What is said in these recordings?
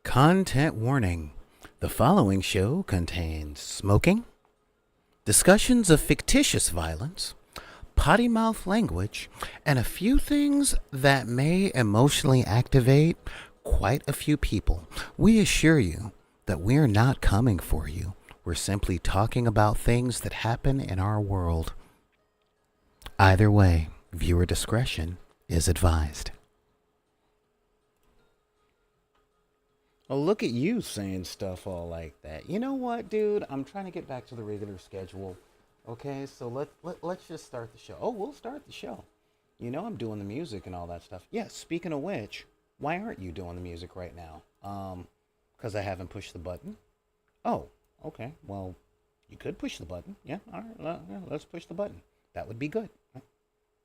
Content warning. The following show contains smoking, discussions of fictitious violence, potty mouth language, and a few things that may emotionally activate quite a few people. We assure you that we're not coming for you. We're simply talking about things that happen in our world. Either way, viewer discretion is advised. Oh, look at you saying stuff all like that. You know what, dude? I'm trying to get back to the regular schedule. Okay, so let's just start the show. Oh, we'll start the show. You know I'm doing the music and all that stuff. Yeah, speaking of which, why aren't you doing the music right now? Because I haven't pushed the button. Oh, okay. Well, you could push the button. Yeah, all right. Yeah, let's push the button. That would be good.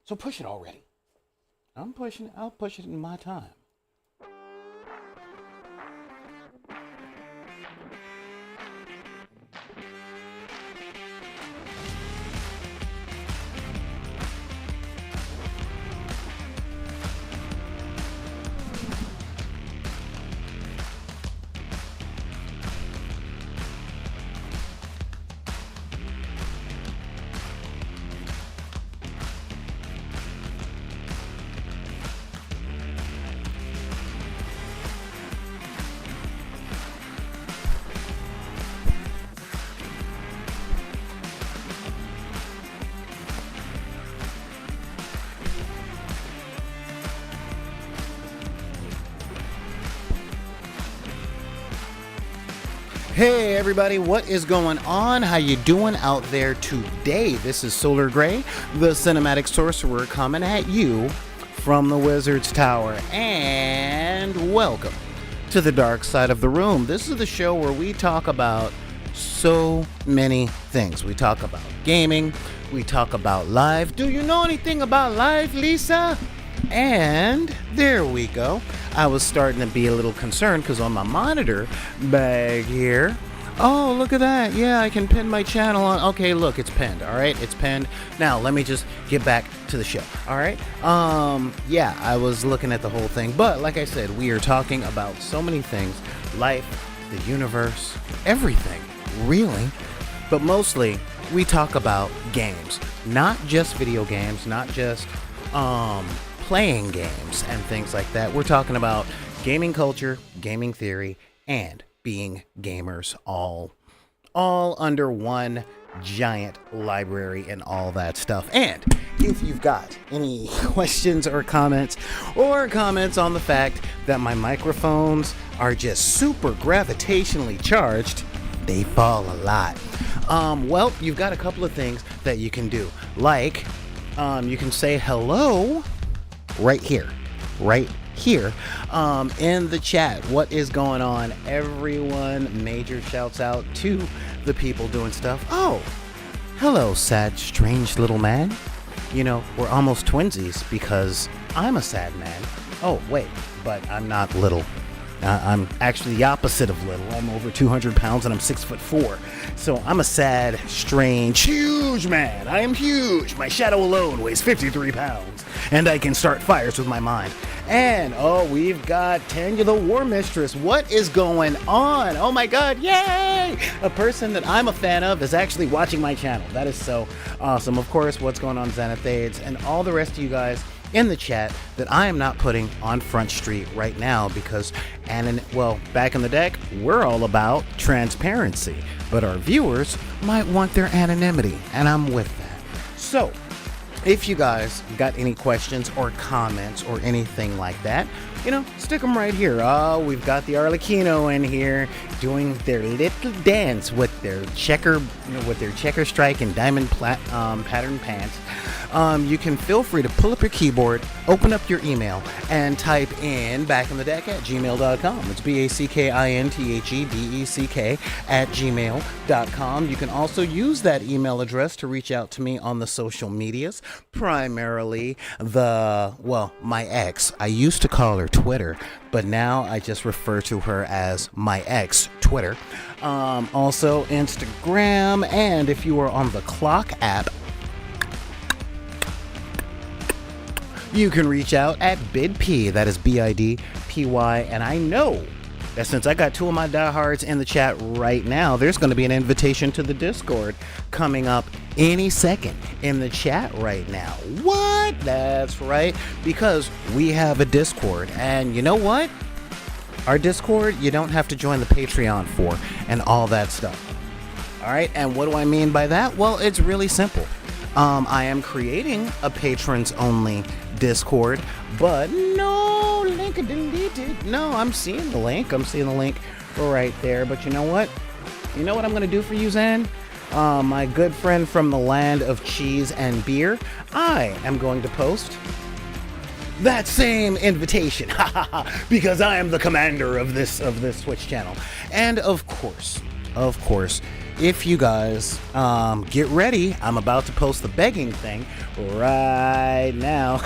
So push it already. I'm pushing it. I'll push it in my time. Hey everybody, what is going on? How you doing out there today? This is Solar Gray, the Cinematic Sorcerer, coming at you from the Wizard's Tower, and welcome to the dark side of the room. This is the show where we talk about so many things. We talk about gaming, we talk about live. Do you know anything about live, Lisa? And there we go. I was starting to be a little concerned because on my monitor back here, oh, look at that. Yeah, I can pin my channel on. Okay, look, it's pinned. All right, it's pinned. Now, let me just get back to the show. All right. Yeah, I was looking at the whole thing. But like I said, we are talking about so many things. Life, the universe, everything, really. But mostly, we talk about games. Not just video games, not just, playing games and things like that. We're talking about gaming culture, gaming theory, and being gamers all under one giant library and all that stuff. And if you've got any questions or comments on the fact that my microphones are just super gravitationally charged, they fall a lot. Well, you've got a couple of things that you can do. Like, you can say hello right here in the chat. What is going on, everyone? Major shouts out to the people doing stuff. Oh, hello, sad, strange little man. You know, we're almost twinsies because I'm a sad man. Oh, wait, but I'm not little. I'm actually the opposite of little. I'm over 200 pounds and I'm 6'4". So I'm a sad, strange, huge man. I am huge. My shadow alone weighs 53 pounds. And I can start fires with my mind. And, oh, we've got Tanya the War Mistress. What is going on? Oh my god, yay! A person that I'm a fan of is actually watching my channel. That is so awesome. Of course, what's going on, Xanathades, and all the rest of you guys in the chat that I am not putting on Front Street right now because, back in the deck, we're all about transparency, but our viewers might want their anonymity, and I'm with that. So, if you guys got any questions or comments or anything like that, you know, stick them right here. Oh, we've got the Arlecchino in here doing their little dance with their checker strike and diamond pattern pants. You can feel free to pull up your keyboard, open up your email, and type in backinthedeck@gmail.com. It's BACKINTHEDECK@gmail.com. You can also use that email address to reach out to me on the social medias, primarily my ex. I used to call her Twitter, but now I just refer to her as my ex Twitter. Also Instagram, and if you are on the Clock app, you can reach out at BidP, that is BIDPY, and I know that since I got two of my diehards in the chat right now, there's going to be an invitation to the Discord coming up any second in the chat right now. What? That's right, because we have a Discord, and you know what? Our Discord, you don't have to join the Patreon for, and all that stuff. All right, and what do I mean by that? Well, it's really simple. I am creating a patrons-only Discord, but no link deleted. No, I'm seeing the link. Right there. But you know what? I'm going to do for you, Zan? My good friend from the land of cheese and beer, I am going to post that same invitation, because I am the commander of this Twitch channel. And of course, if you guys get ready, I'm about to post the begging thing right now.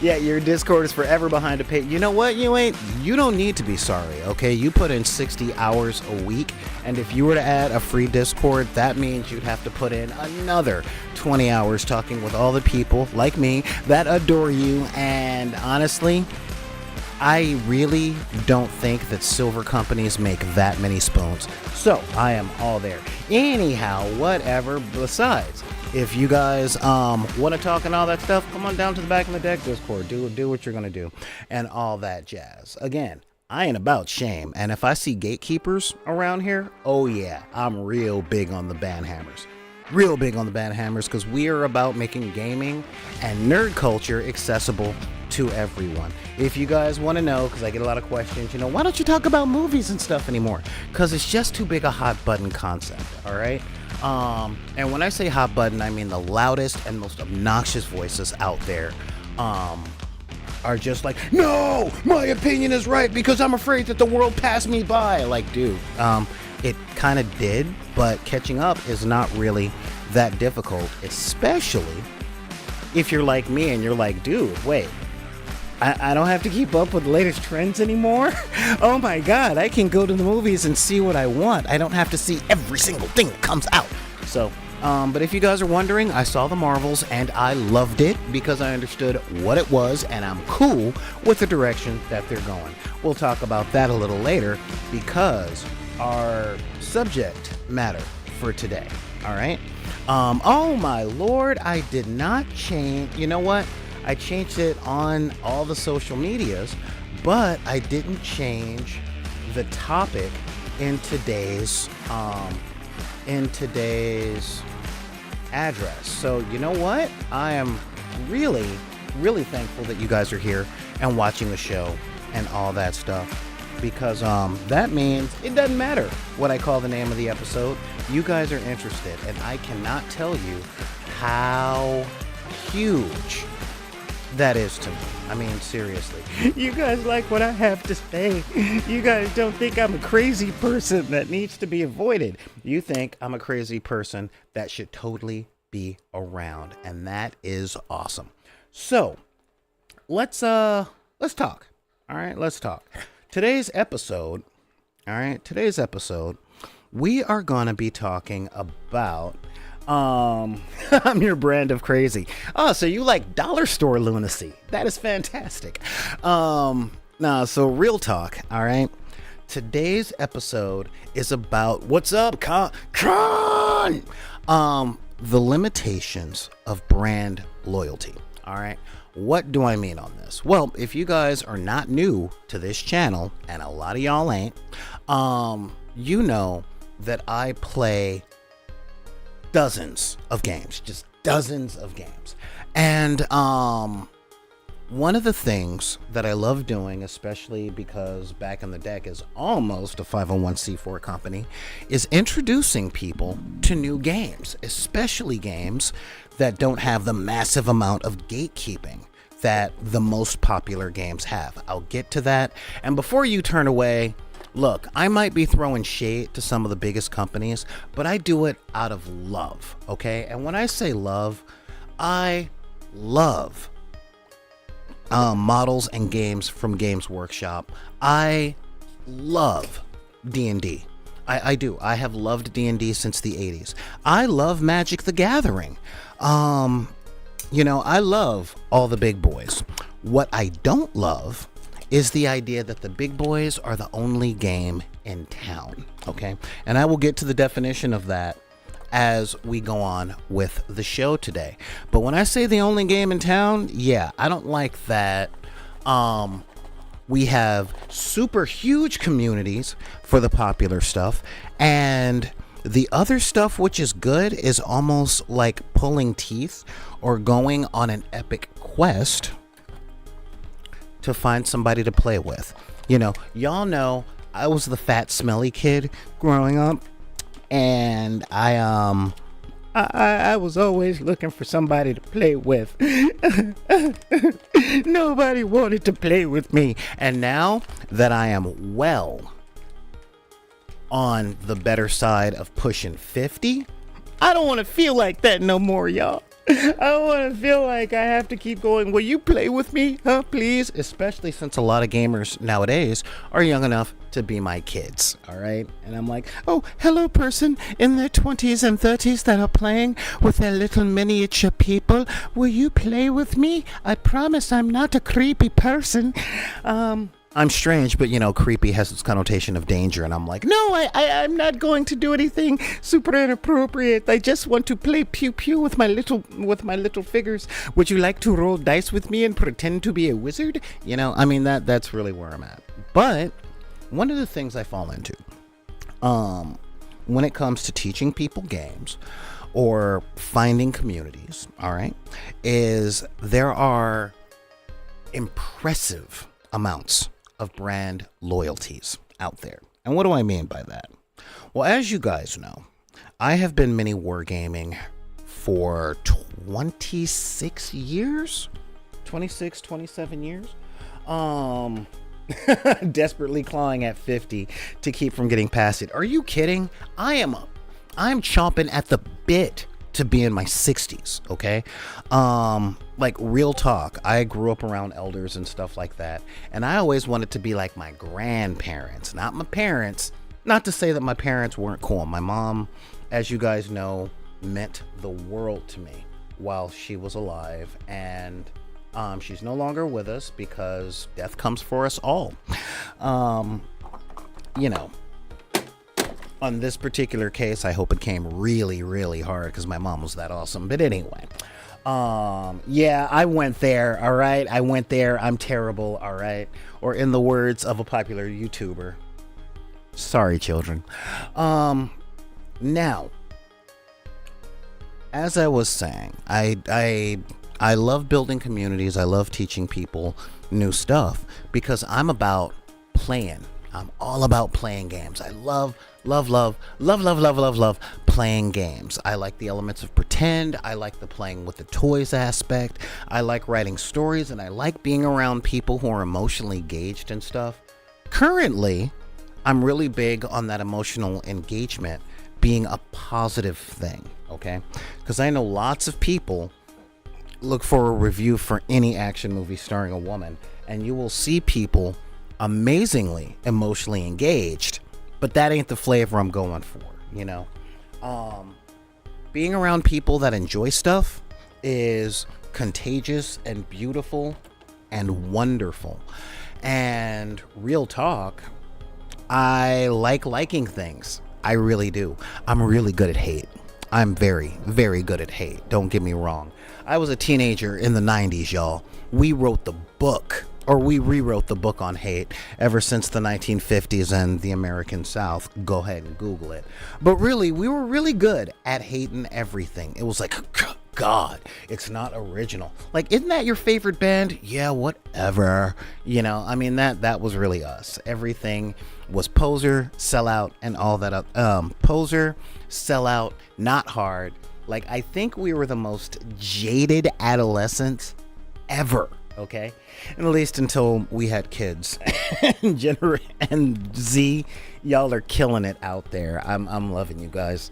Yeah, your Discord is forever behind a page. You know what? You don't need to be sorry, okay? You put in 60 hours a week, and if you were to add a free Discord, that means you'd have to put in another 20 hours talking with all the people like me that adore you. And honestly, I really don't think that silver companies make that many spoons. So I am all there. Anyhow, whatever. Besides, if you guys want to talk and all that stuff, come on down to the Back in the Deck Discord. Do what you're going to do and all that jazz. Again, I ain't about shame. And if I see gatekeepers around here, oh yeah, I'm real big on the banhammers. real big on the bad hammers because we are about making gaming and nerd culture accessible to everyone. If you guys want to know, because I get a lot of questions, why don't you talk about movies and stuff anymore? Because it's just too big a hot button concept, all right? And when I say hot button, I mean the loudest and most obnoxious voices out there are just like, no, my opinion is right because I'm afraid that the world passed me by. Like, dude, it kind of did, but catching up is not really that difficult, especially if you're like me and you're like, dude, wait, I don't have to keep up with the latest trends anymore. Oh my God, I can go to the movies and see what I want. I don't have to see every single thing that comes out. So, but if you guys are wondering, I saw the Marvels and I loved it because I understood what it was and I'm cool with the direction that they're going. We'll talk about that a little later because our subject matter for today, all right? Oh my Lord, I did not change. You know what? I changed it on all the social medias, but I didn't change the topic in today's address. So you know what? I am really, really thankful that you guys are here and watching the show and all that stuff. Because that means it doesn't matter what I call the name of the episode. You guys are interested, and I cannot tell you how huge that is to me. I mean, seriously. You guys like what I have to say. You guys don't think I'm a crazy person that needs to be avoided. You think I'm a crazy person that should totally be around, and that is awesome. So, let's talk. All right, let's talk. Today's episode, we are going to be talking about I'm your brand of crazy. Oh, so you like dollar store lunacy. That is fantastic. So real talk, all right? Today's episode is about what's up, Con? The limitations of brand loyalty, all right? What do I mean on this? Well, if you guys are not new to this channel, and a lot of y'all ain't, you know that I play dozens of games, just dozens of games. And one of the things that I love doing, especially because Back in the Deck is almost a 501c4 company, is introducing people to new games, especially games that don't have the massive amount of gatekeeping that the most popular games have. I'll get to that. And before you turn away, look, I might be throwing shade to some of the biggest companies, but I do it out of love, okay? And when I say love, I love models and games from Games Workshop. I love D&D. I do. I have loved D&D since the 80s. I love Magic the Gathering. I love all the big boys. What I don't love is the idea that the big boys are the only game in town, okay? And I will get to the definition of that as we go on with the show today. But when I say the only game in town, yeah, I don't like that. We have super huge communities for the popular stuff, and the other stuff, which is good, is almost like pulling teeth or going on an epic quest to find somebody to play with. Y'all know I was the fat, smelly kid growing up, and I was always looking for somebody to play with. Nobody wanted to play with me. And now that I am well on the better side of pushing 50, I don't want to feel like that no more, y'all. I don't want to feel like I have to keep going, will you play with me, huh, please? Especially since a lot of gamers nowadays are young enough to be my kids, all right? And I'm like, oh, hello, person in their 20s and 30s that are playing with their little miniature people. Will you play with me? I promise I'm not a creepy person. I'm strange, but creepy has its connotation of danger, and I'm like, no, I'm not going to do anything super inappropriate. I just want to play pew pew with my little figures. Would you like to roll dice with me and pretend to be a wizard? That's really where I'm at. But one of the things I fall into, when it comes to teaching people games, or finding communities, all right, is there are impressive amounts of brand loyalties out there. And what do I mean by that? Well, as you guys know, I have been mini wargaming for 26 years, 26, 27 years. Desperately clawing at 50 to keep from getting past it. Are you kidding? I'm chomping at the bit to be in my 60s, okay? Like, real talk. I grew up around elders and stuff like that, and I always wanted to be like my grandparents, not my parents. Not to say that my parents weren't cool. My mom, as you guys know, meant the world to me while she was alive, and she's no longer with us because death comes for us all. You know, on this particular case, I hope it came really, really hard because my mom was that awesome. But anyway, yeah, I went there. All right. I went there. I'm terrible. All right. Or in the words of a popular YouTuber, sorry, children. Now, as I was saying, I love building communities. I love teaching people new stuff because I'm about playing. I'm all about playing games. I love playing games. I like the elements of pretend. I like the playing with the toys aspect. I like writing stories, and I like being around people who are emotionally engaged and stuff. Currently, I'm really big on that emotional engagement being a positive thing, okay? Because I know lots of people look for a review for any action movie starring a woman, and you will see people amazingly emotionally engaged, but that ain't the flavor I'm going for, you know? Being around people that enjoy stuff is contagious and beautiful and wonderful. And real talk, I like liking things. I really do. I'm really good at hate. I'm very, very good at hate. Don't get me wrong. I was a teenager in the 90s, y'all. We wrote the book, or we rewrote the book on hate ever since the 1950s and the American South. Go ahead and Google it. But really, we were really good at hating everything. It was like, God, it's not original. Like, isn't that your favorite band? Yeah, whatever. You know, I mean, that was really us. Everything was poser, sellout, and all that. Poser, sellout, not hard. Like, I think we were the most jaded adolescents ever. Okay, and at least until we had kids. And Z, y'all are killing it out there. I'm loving you guys.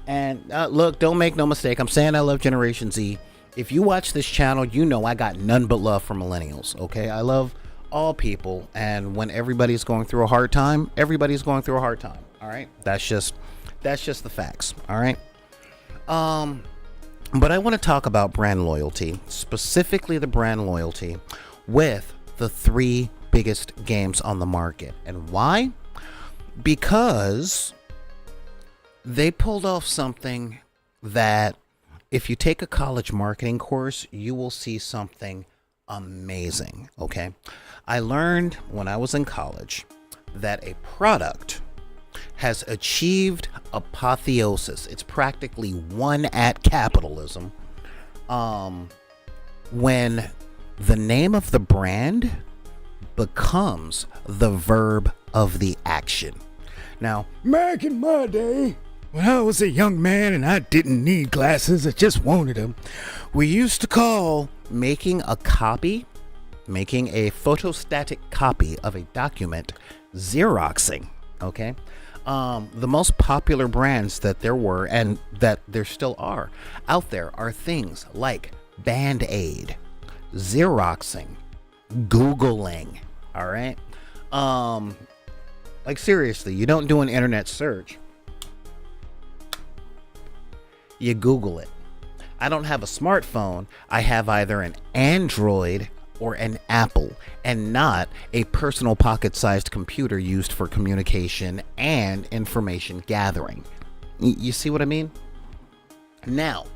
And look, don't make no mistake. I'm saying I love Generation Z. If you watch this channel, you know I got none but love for millennials. Okay, I love all people, and when everybody's going through a hard time, everybody's going through a hard time. All right, that's just the facts. All right. But I want to talk about brand loyalty, specifically the brand loyalty with the 3 biggest games on the market. And why? Because they pulled off something that if you take a college marketing course, you will see something amazing, okay? I learned when I was in college that a product has achieved apotheosis. It's practically won at capitalism when the name of the brand becomes the verb of the action. Now, back in my day, when I was a young man and I didn't need glasses, I just wanted them, we used to call making a photostatic copy of a document Xeroxing, okay? The most popular brands that there were and that there still are out there are things like Band-Aid, Xeroxing, Googling, all right? Like, seriously, you don't do an internet search. You Google it. I don't have a smartphone. I have either an Android or an Apple, and not a personal pocket-sized computer used for communication and information gathering. You see what I mean? Now,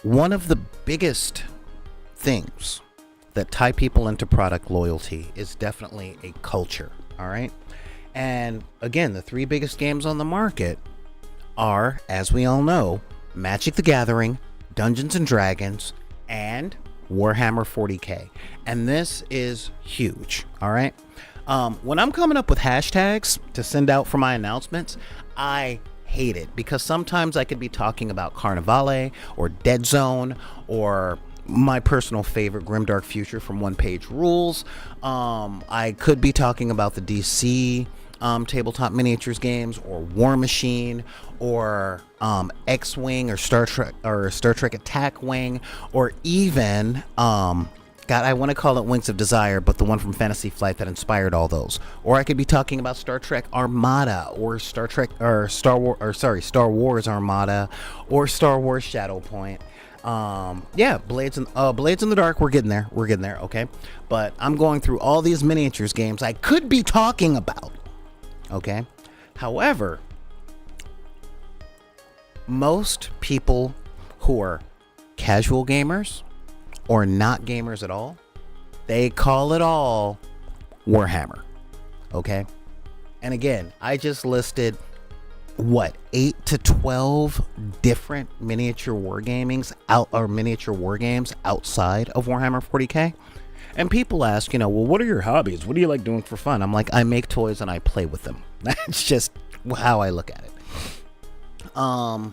one of the biggest things that tie people into product loyalty is definitely a culture, all right? And again, the 3 biggest games on the market are, as we all know, Magic the Gathering, Dungeons and Dragons, and Warhammer 40K. And this is huge, all right? When I'm coming up with hashtags to send out for my announcements, I hate it because sometimes I could be talking about Carnivale or Dead Zone or my personal favorite, Grimdark Future from One Page Rules. I could be talking about the DC tabletop miniatures games, or War Machine, or X-Wing, or Star Trek Attack Wing, or even God, I want to call it Wings of Desire, but the one from Fantasy Flight that inspired all those. Or I could be talking about Star Trek Armada, or Star Wars Armada, or Star Wars Shadowpoint. Blades in the Dark. We're getting there. Okay, but I'm going through all these miniatures games I could be talking about. Okay, however, most people who are casual gamers or not gamers at all, they call it all Warhammer. Okay, and again, I just listed 8 to 12 different miniature war games outside of Warhammer 40K. And people ask, well, what are your hobbies? What do you like doing for fun? I'm like, I make toys and I play with them. That's just how I look at it. And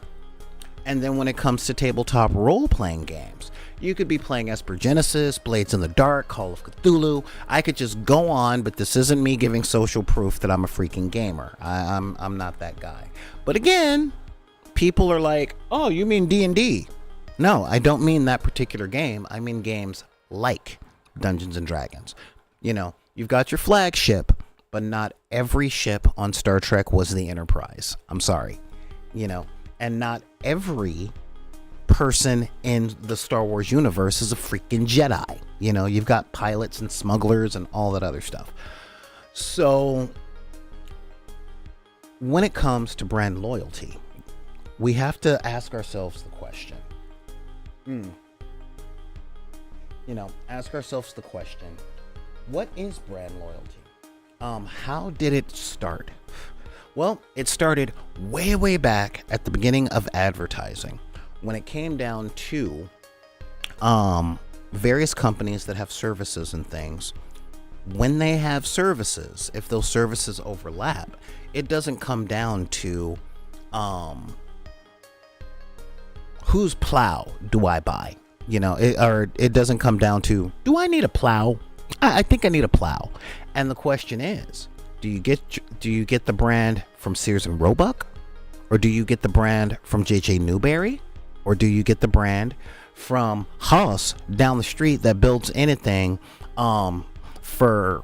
then when it comes to tabletop role-playing games, you could be playing Esper Genesis, Blades in the Dark, Call of Cthulhu. I could just go on, but this isn't me giving social proof that I'm a freaking gamer. I'm not that guy. But again, people are like, oh, you mean D&D? No, I don't mean that particular game. I mean games like Dungeons and Dragons. You've got your flagship, but not every ship on Star Trek was the Enterprise. I'm sorry. And not every person in the Star Wars universe is a freaking Jedi. You've got pilots and smugglers and all that other stuff. So when it comes to brand loyalty, we have to ask ourselves the question. What is brand loyalty? How did it start? Well, it started way back at the beginning of advertising, when it came down to various companies that have services and things. When they have services, if those services overlap, it doesn't come down to whose plow do I buy? It doesn't come down to, do I need a plow? I think I need a plow. And the question is, do you get the brand from Sears and Roebuck, or do you get the brand from JJ Newberry, or do you get the brand from Haas down the street that builds anything for,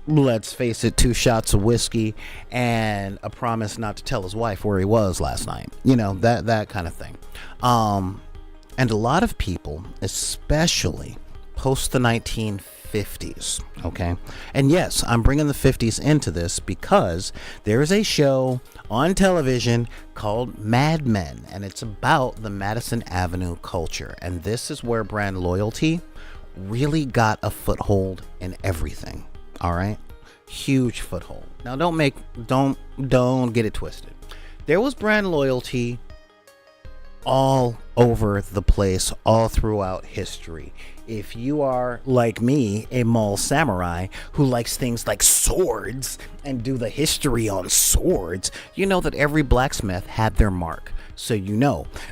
let's face it, 2 shots of whiskey and a promise not to tell his wife where he was last night? That kind of thing. And a lot of people, especially post the 1950s, okay? And yes, I'm bringing the 50s into this because there is a show on television called Mad Men, and it's about the Madison Avenue culture. And this is where brand loyalty really got a foothold in everything, all right? Huge foothold. Now, don't get it twisted. There was brand loyalty all over the place, all throughout history. If you are, like me, a mall samurai who likes things like swords and do the history on swords, you know that every blacksmith had their mark. So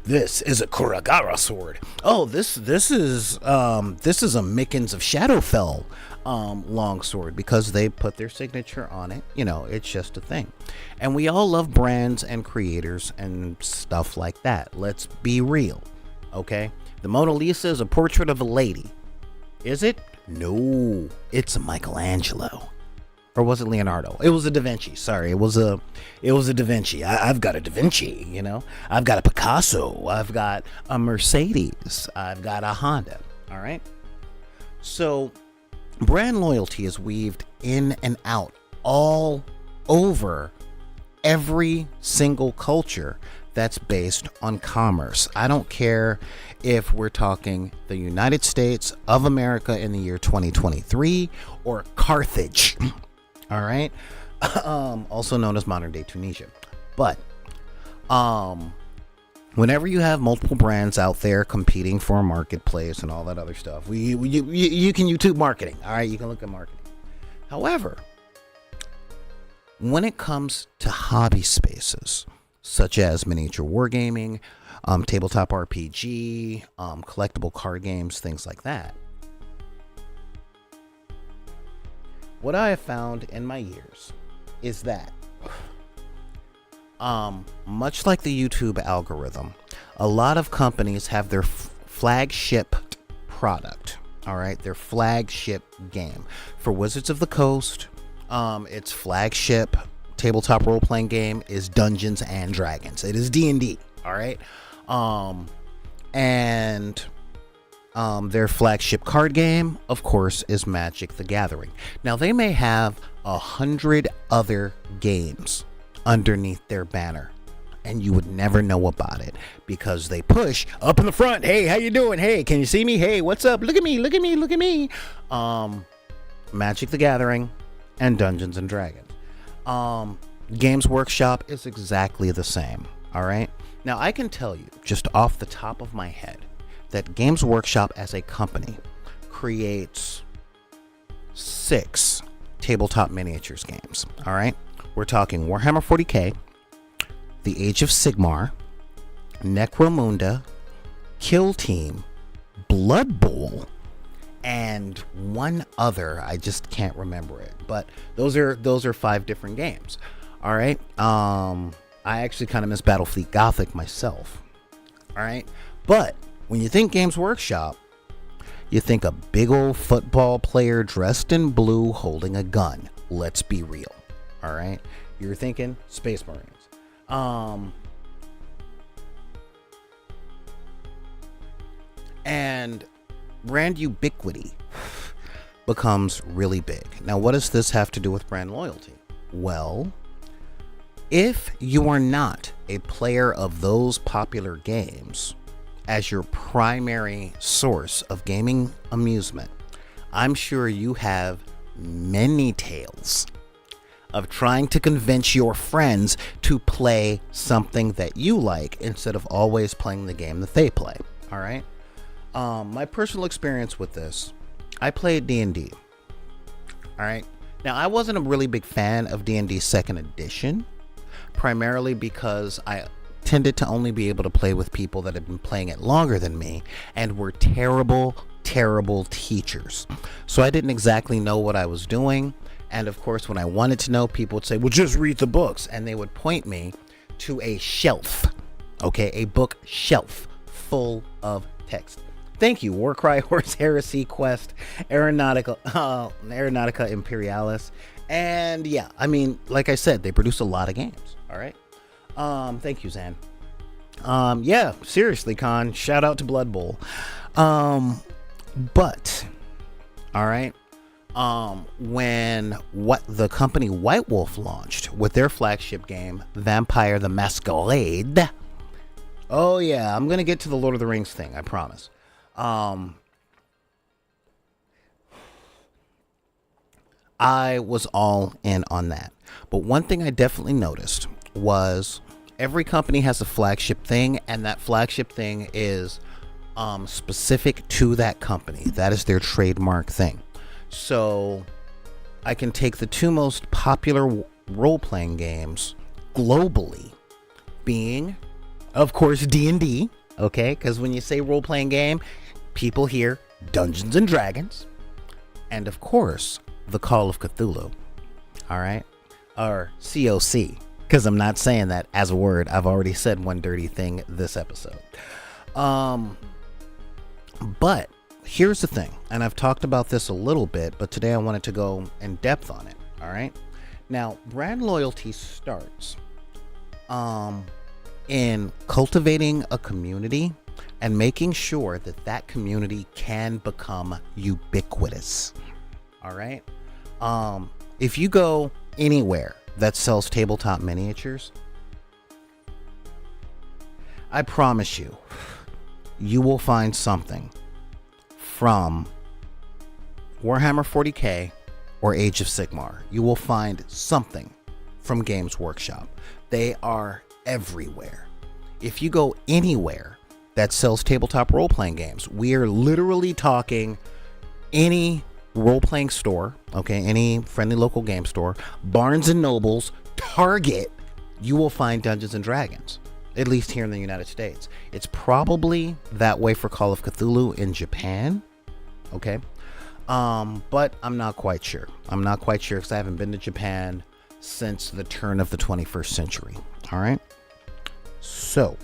this is a Kuragara sword. Oh, this is a Mickens of Shadowfell long sword, because they put their signature on it. It's just a thing. And we all love brands and creators and stuff like that. Let's be real, okay? The Mona Lisa is a portrait of a lady. Is it? No, it's a Michelangelo. Or was it Leonardo? It was a Da Vinci. Sorry, it was a Da Vinci. I've got a Da Vinci, I've got a Picasso. I've got a Mercedes. I've got a Honda. All right. So brand loyalty is weaved in and out all over every single culture that's based on commerce. I don't care if we're talking the United States of America in the year 2023 or Carthage. All right. Also known as modern day Tunisia. But Um, Whenever you have multiple brands out there competing for a marketplace and all that other stuff, you can YouTube marketing. All right, you can look at marketing. However, when it comes to hobby spaces such as miniature wargaming, tabletop RPG, collectible card games, things like that, what I have found in my years is that much like the YouTube algorithm, a lot of companies have their flagship product, all right, their flagship game. For Wizards of the Coast, its flagship tabletop role-playing game is Dungeons and Dragons. It is D&D, all right? And their flagship card game, of course, is Magic the Gathering. Now, they may have 100 other games underneath their banner, and you would never know about it because they push up in the front, hey, how you doing? Hey, can you see me? Hey, what's up? Look at me, look at me, look at me. Magic the Gathering and Dungeons and Dragons. Games Workshop is exactly the same, all right? Now, I can tell you just off the top of my head that Games Workshop as a company creates 6 tabletop miniatures games, all right? We're talking Warhammer 40k, The Age of Sigmar, Necromunda, Kill Team, Blood Bowl, and one other. I just can't remember it. But those are 5 different games. All right. I actually kind of miss Battlefleet Gothic myself. All right. But when you think Games Workshop, you think a big old football player dressed in blue holding a gun. Let's be real. All right, you're thinking Space Marines. And brand ubiquity becomes really big. Now, what does this have to do with brand loyalty? Well, if you are not a player of those popular games as your primary source of gaming amusement, I'm sure you have many tales of trying to convince your friends to play something that you like instead of always playing the game that they play. All right. My personal experience with this, I played D&D. All right. Now, I wasn't a really big fan of D&D 2nd edition, primarily because I tended to only be able to play with people that had been playing it longer than me and were terrible teachers. So I didn't exactly know what I was doing. And of course, when I wanted to know, people would say, well, just read the books. And they would point me to a shelf, okay, a book shelf full of text. Thank you, Warcry, Horse Heresy, Quest, Aeronautica Imperialis. And yeah, I mean, like I said, they produce a lot of games. All right. Thank you, Zan. Yeah, seriously, Con, shout out to Blood Bowl. But, all right. When the company White Wolf launched with their flagship game, Vampire the Masquerade. Oh yeah, I'm gonna get to the Lord of the Rings thing, I promise. I was all in on that. But one thing I definitely noticed was every company has a flagship thing, and that flagship thing is specific to that company. That is their trademark thing. So I can take the 2 most popular role-playing games globally, being, of course, D&D, okay? Because when you say role-playing game, people hear Dungeons and Dragons, and of course, the Call of Cthulhu, all right? Or COC, because I'm not saying that as a word. I've already said one dirty thing this episode. But here's the thing, and I've talked about this a little bit, but today I wanted to go in depth on it, all right? Now, brand loyalty starts in cultivating a community and making sure that that community can become ubiquitous, all right? If you go anywhere that sells tabletop miniatures, I promise you, you will find something from Warhammer 40k or Age of Sigmar. You will find something from Games Workshop. They are everywhere. If you go anywhere that sells tabletop role-playing games, we are literally talking any role-playing store, okay, any friendly local game store, Barnes and Nobles, Target, you will find Dungeons and Dragons, at least here in the United States. It's probably that way for Call of Cthulhu in Japan, okay, but I'm not quite sure. I'm not quite sure because I haven't been to Japan since the turn of the 21st century. All right. So,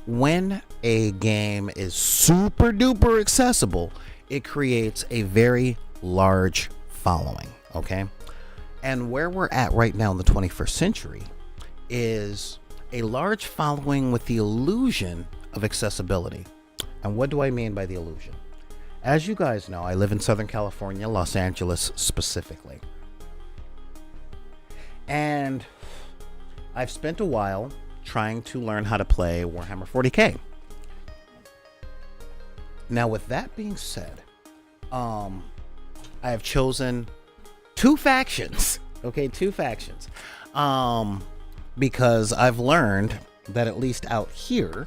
when a game is super duper accessible, it creates a very large following. Okay. And where we're at right now in the 21st century is a large following with the illusion of accessibility. And what do I mean by the illusion? As you guys know, I live in Southern California, Los Angeles specifically. And I've spent a while trying to learn how to play Warhammer 40K. Now, with that being said, I have chosen two factions. Okay, two factions. Because I've learned that at least out here,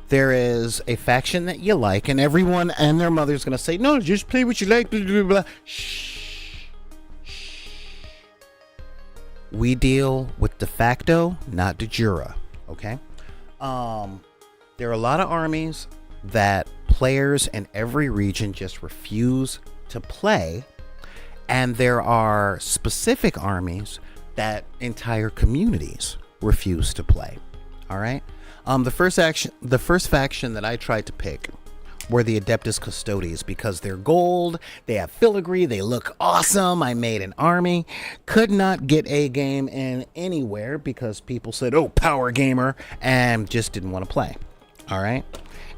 there is a faction that you like, and everyone and their mother's going to say, no, just play what you like, blah, blah, blah. Shh. Shh. We deal with de facto, not de jure, okay? There are a lot of armies that players in every region just refuse to play, and there are specific armies that entire communities refuse to play, all right? The first faction that I tried to pick were the Adeptus Custodes because they're gold, they have filigree, they look awesome. I made an army. Could not get a game in anywhere because people said, oh, power gamer, and just didn't want to play. All right?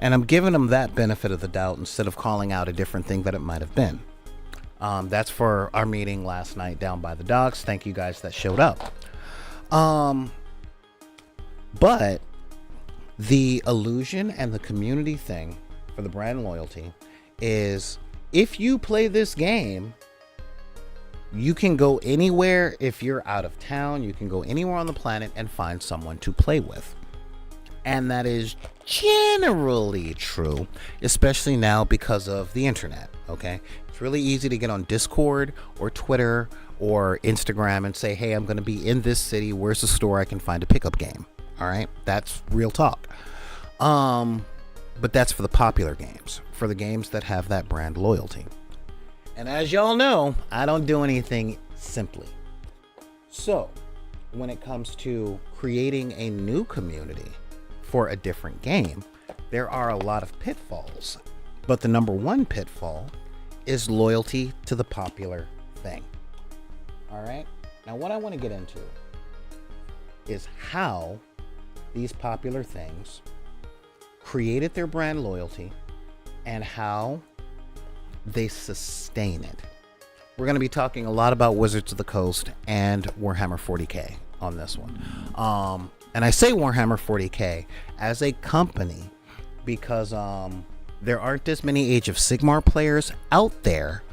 And I'm giving them that benefit of the doubt instead of calling out a different thing that it might have been. That's for our meeting last night down by the docks. Thank you guys that showed up. But the illusion and the community thing for the brand loyalty is if you play this game, you can go anywhere. If you're out of town, you can go anywhere on the planet and find someone to play with. And that is generally true, especially now because of the internet, okay? It's really easy to get on Discord or Twitter or Instagram and say, hey, I'm going to be in this city. Where's the store I can find a pickup game? All right, that's real talk. But that's for the popular games, for the games that have that brand loyalty. And as y'all know, I don't do anything simply. So when it comes to creating a new community for a different game, there are a lot of pitfalls. But the number one pitfall is loyalty to the popular thing. All right, now what I want to get into is how these popular things created their brand loyalty and how they sustain it. We're going to be talking a lot about Wizards of the Coast and Warhammer 40K on this one. And I say Warhammer 40K as a company because there aren't as many Age of Sigmar players out there,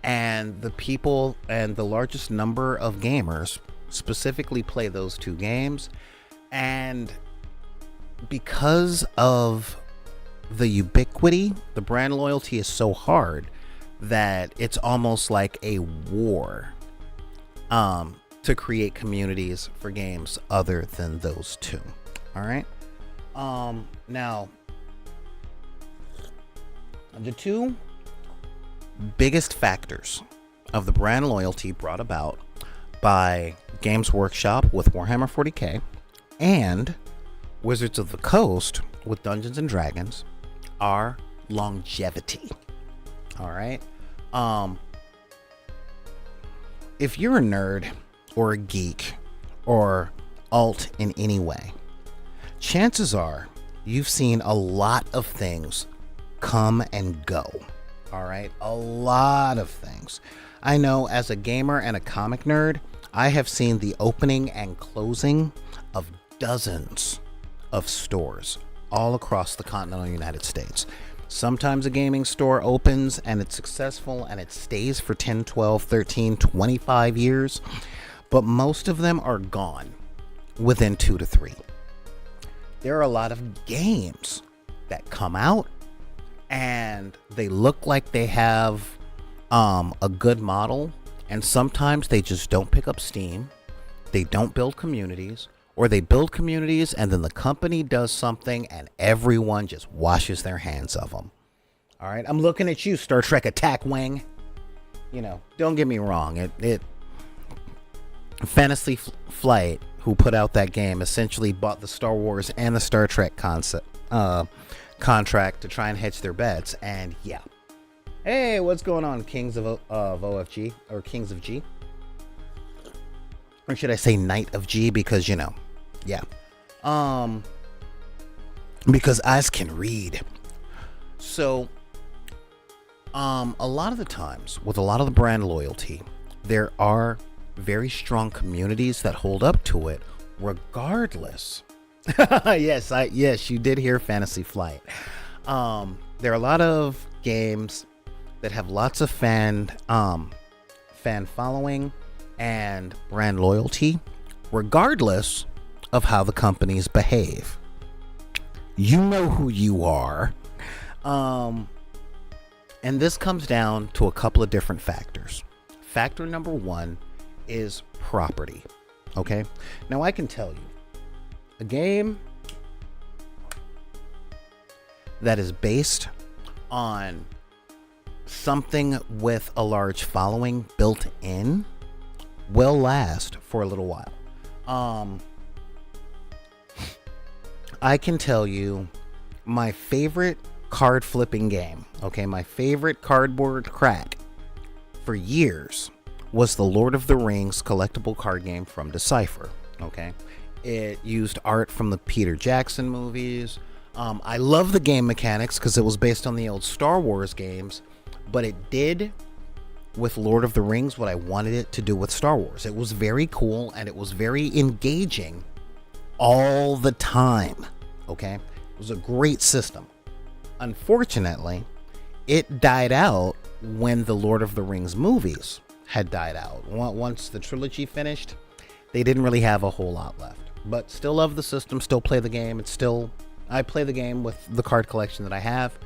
and the people and the largest number of gamers specifically play those two games. And because of the ubiquity, the brand loyalty is so hard that it's almost like a war to create communities for games other than those two. All right. Now, the two biggest factors of the brand loyalty brought about by Games Workshop with Warhammer 40K and Wizards of the Coast with Dungeons and Dragons are longevity. All right. If you're a nerd or a geek or alt in any way, chances are you've seen a lot of things come and go. All right. A lot of things. I know as a gamer and a comic nerd, I have seen the opening and closing of dozens of stores all across the continental United States. Sometimes a gaming store opens and it's successful and it stays for 10, 12, 13, 25 years, but most of them are gone within 2 to 3. There are a lot of games that come out and they look like they have a good model, and sometimes they just don't pick up steam. They don't build communities, or they build communities and then the company does something and everyone just washes their hands of them. All right, I'm looking at you, Star Trek Attack Wing. You know, don't get me wrong. Fantasy Flight, who put out that game, essentially bought the Star Wars and the Star Trek contract to try and hedge their bets. And yeah, hey, what's going on, Kings of OFG, or Kings of G, or should I say Knight of G? Because yeah, because eyes can read. So a lot of the times with a lot of the brand loyalty, there are very strong communities that hold up to it regardless. Yes, you did hear Fantasy Flight. There are a lot of games that have lots of fan following and brand loyalty regardless of how the companies behave. You know who you are. And this comes down to a couple of different factors. Factor number one is property. Okay? Now I can tell you, a game that is based on something with a large following built in will last for a little while. I can tell you my favorite card flipping game, okay, my favorite cardboard crack for years was the Lord of the Rings collectible card game from Decipher. Okay, it used art from the Peter Jackson movies. I love the game mechanics because it was based on the old Star Wars games, but it did with Lord of the Rings what I wanted it to do with Star Wars. It was very cool and it was very engaging all the time. Okay, it was a great system. Unfortunately, it died out when the Lord of the Rings movies had died out. Once the trilogy finished, they didn't really have a whole lot left. But still love the system, still play the game. I play the game with the card collection that I have.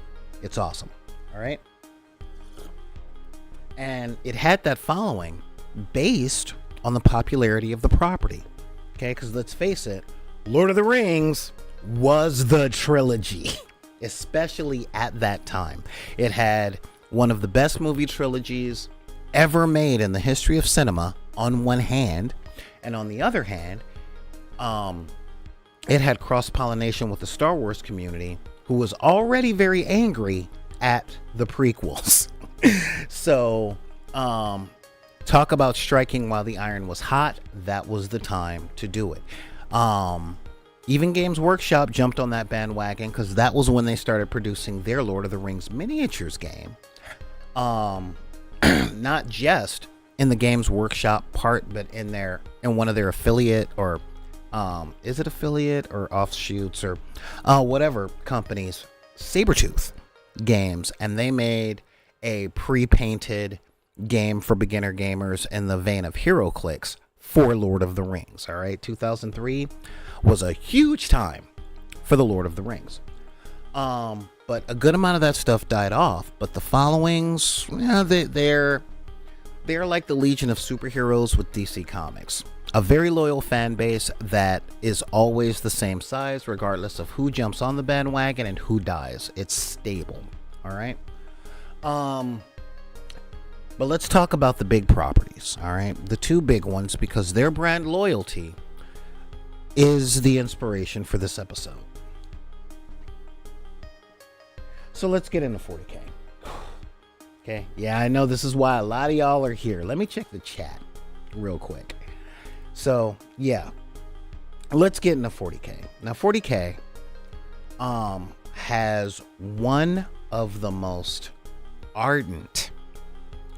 It's awesome. All right. And it had that following based on the popularity of the property. Okay, because let's face it, Lord of the Rings was the trilogy. Especially at that time. It had one of the best movie trilogies ever made in the history of cinema on one hand, and on the other hand, it had cross-pollination with the Star Wars community, who was already very angry at the prequels. So, talk about striking while the iron was hot. That was the time to do it. Even Games Workshop jumped on that bandwagon because that was when they started producing their Lord of the Rings miniatures game. Not just in the Games Workshop part, but in one of their affiliate or is it affiliate or offshoots or whatever companies, Sabretooth Games, and they made a pre-painted game for beginner gamers in the vein of HeroClix for Lord of the Rings. All right, 2003 was a huge time for the Lord of the Rings. But a good amount of that stuff died off. But the followings, they're like the Legion of Superheroes with DC Comics. A very loyal fan base that is always the same size, regardless of who jumps on the bandwagon and who dies. It's stable. All right. But let's talk about the big properties. All right. The two big ones, because their brand loyalty is the inspiration for this episode. So let's get into 40K. Okay. Yeah, I know this is why a lot of y'all are here. Let me check the chat real quick. So, yeah. Let's get into 40K. Now, 40K has one of the most ardent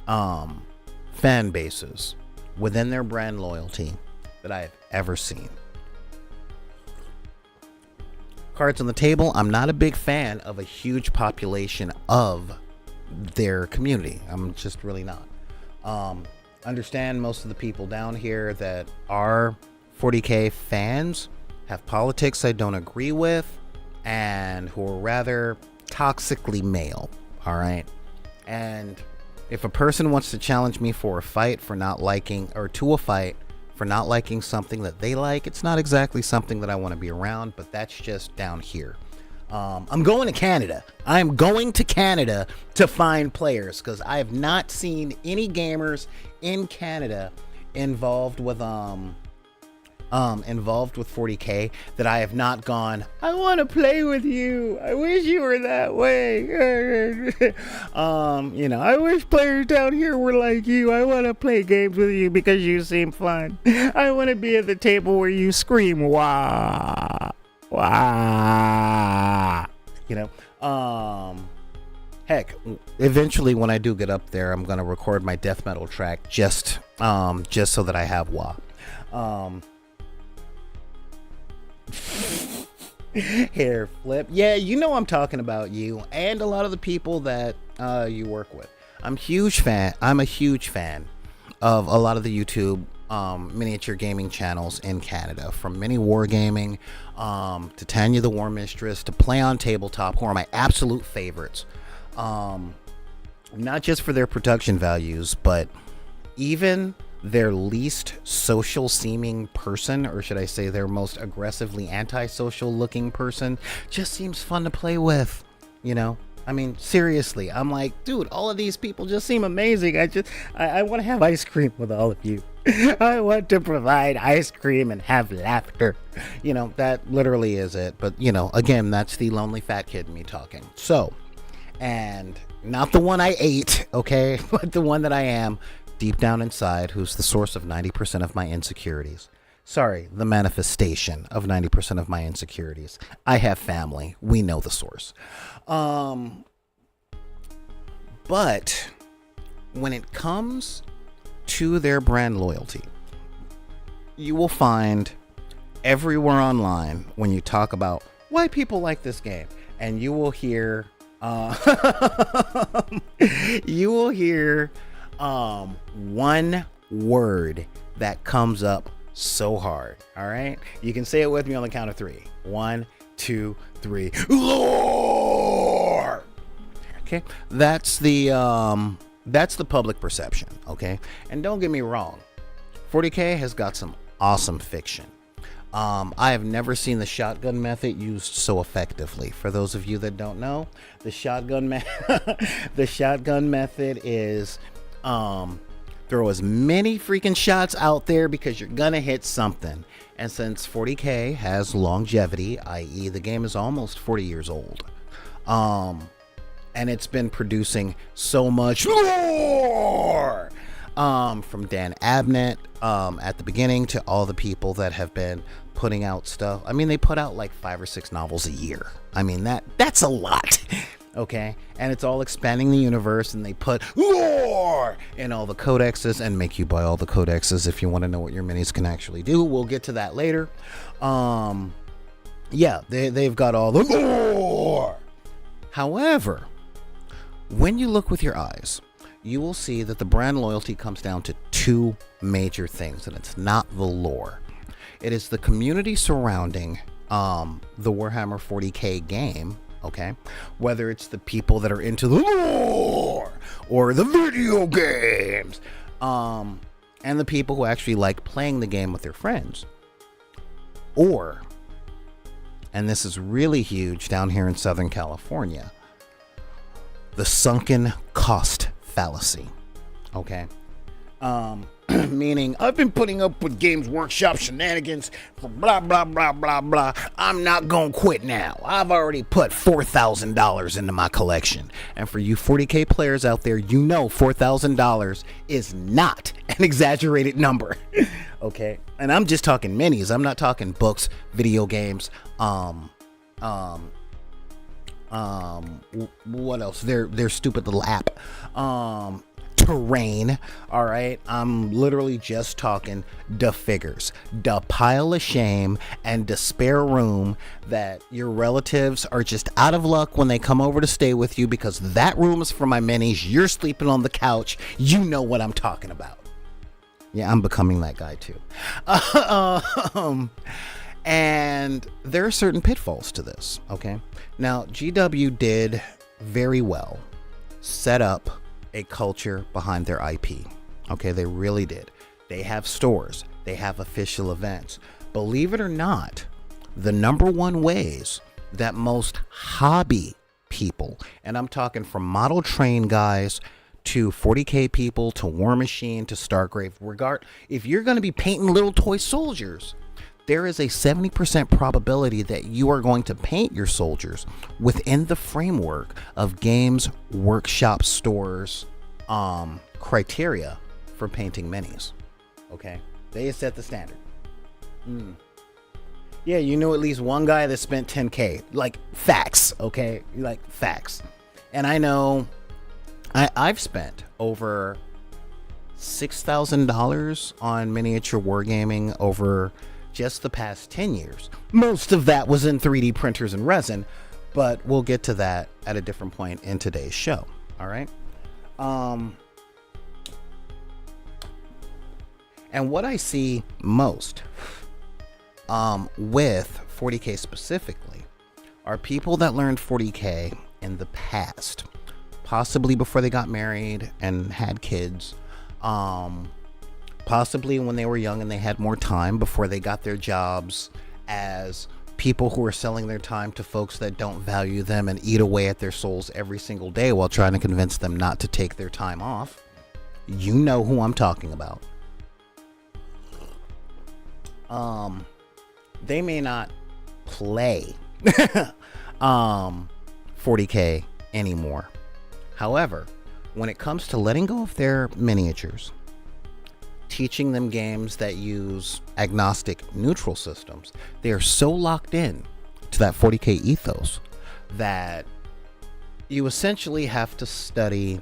fan bases within their brand loyalty that I have ever seen. Cards on the Table, I'm not a big fan of a huge population of their community. I'm just really not. Understand most of the people down here that are 40K fans have politics I don't agree with and who are rather toxically male. All right. And if a person wants to challenge me for a fight for not liking, or to a fight for not liking something that they like, it's not exactly something that I want to be around, but that's just down here. I'm going to Canada. I'm going to Canada to find players because I have not seen any gamers in Canada involved with 40K that I have not gone, I want to play with you. I wish you were that way. I wish players down here were like you. I want to play games with you because you seem fun. I want to be at the table where you scream, wah, wah. Heck, eventually when I do get up there, I'm going to record my death metal track just so that I have wah. Hair flip. Yeah, I'm talking about you and a lot of the people that you work with. I'm a huge fan of a lot of the YouTube miniature gaming channels in Canada, from Mini Wargaming to Tanya the War Mistress to Play on Tabletop, who are my absolute favorites. Not just for their production values, but even their least social seeming person, or should I say their most aggressively antisocial looking person, just seems fun to play with. I mean, seriously, I'm like, dude, all of these people just seem amazing. I want to have ice cream with all of you. I want to provide ice cream and have laughter. That literally is it. But, again, that's the lonely fat kid in me talking. So, and not the one I ate, okay, but the one that I am deep down inside, who's the source of 90% of my insecurities. Sorry, the manifestation of 90% of my insecurities. I have family. We know the source. But when it comes to their brand loyalty, you will find everywhere online when you talk about why people like this game, and you will hear one word that comes up so hard. All right, you can say it with me on the count of 3. 1, 2, 3. Lore. Okay, that's the public perception. Okay, and don't get me wrong, 40K has got some awesome fiction. I have never seen the shotgun method used so effectively. For those of you that don't know, the shotgun method is throw as many freaking shots out there because you're gonna hit something. And since 40K has longevity, i.e. the game is almost 40 years old, and it's been producing so much lore, from Dan Abnett at the beginning to all the people that have been putting out stuff. I mean, they put out like 5 or 6 novels a year. I mean, that's a lot. Okay, and it's all expanding the universe, and they put lore in all the codexes and make you buy all the codexes if you want to know what your minis can actually do. We'll get to that later. Yeah, they've got all the lore. However, when you look with your eyes, you will see that the brand loyalty comes down to 2 major things, and it's not the lore. It is the community surrounding the Warhammer 40K game. Okay, whether it's the people that are into the lore or the video games, and the people who actually like playing the game with their friends, or, and this is really huge down here in Southern California, the sunken cost fallacy. Okay, meaning I've been putting up with Games Workshop shenanigans for blah blah blah blah blah. I'm not gonna quit now. I've already put $4,000 into my collection. And for you 40K players out there, you know $4,000 is not an exaggerated number. Okay, and I'm just talking minis. I'm not talking books, video games, what else? Their stupid little app, terrain. All right, I'm literally just talking the figures, the pile of shame and the spare room that your relatives are just out of luck when they come over to stay with you, because that room is for my minis. You're sleeping on the couch. You know what I'm talking about. Yeah, I'm becoming that guy too. And there are certain pitfalls to this. Okay, now GW did very well set up a culture behind their IP. Okay, they really did. They have stores, they have official events. Believe it or not, the number one ways that most hobby people, and I'm talking from model train guys to 40K people to War Machine to Stargrave, if you're going to be painting little toy soldiers, there is a 70% probability that you are going to paint your soldiers within the framework of Games Workshop stores criteria for painting minis. Okay, they set the standard. Yeah, you know at least one guy that spent 10K. Like, facts. Okay, like facts. And I know I've spent over $6,000 on miniature wargaming over just the past 10 years. Most of that was in 3D printers and resin, but we'll get to that at a different point in today's show. All right. And what I see most with 40K specifically are people that learned 40K in the past, possibly before they got married and had kids, possibly when they were young and they had more time before they got their jobs as people who are selling their time to folks that don't value them and eat away at their souls every single day while trying to convince them not to take their time off. You know who I'm talking about. They may not play 40K anymore. However, when it comes to letting go of their miniatures, teaching them games that use agnostic neutral systems, they are so locked in to that 40K ethos that you essentially have to study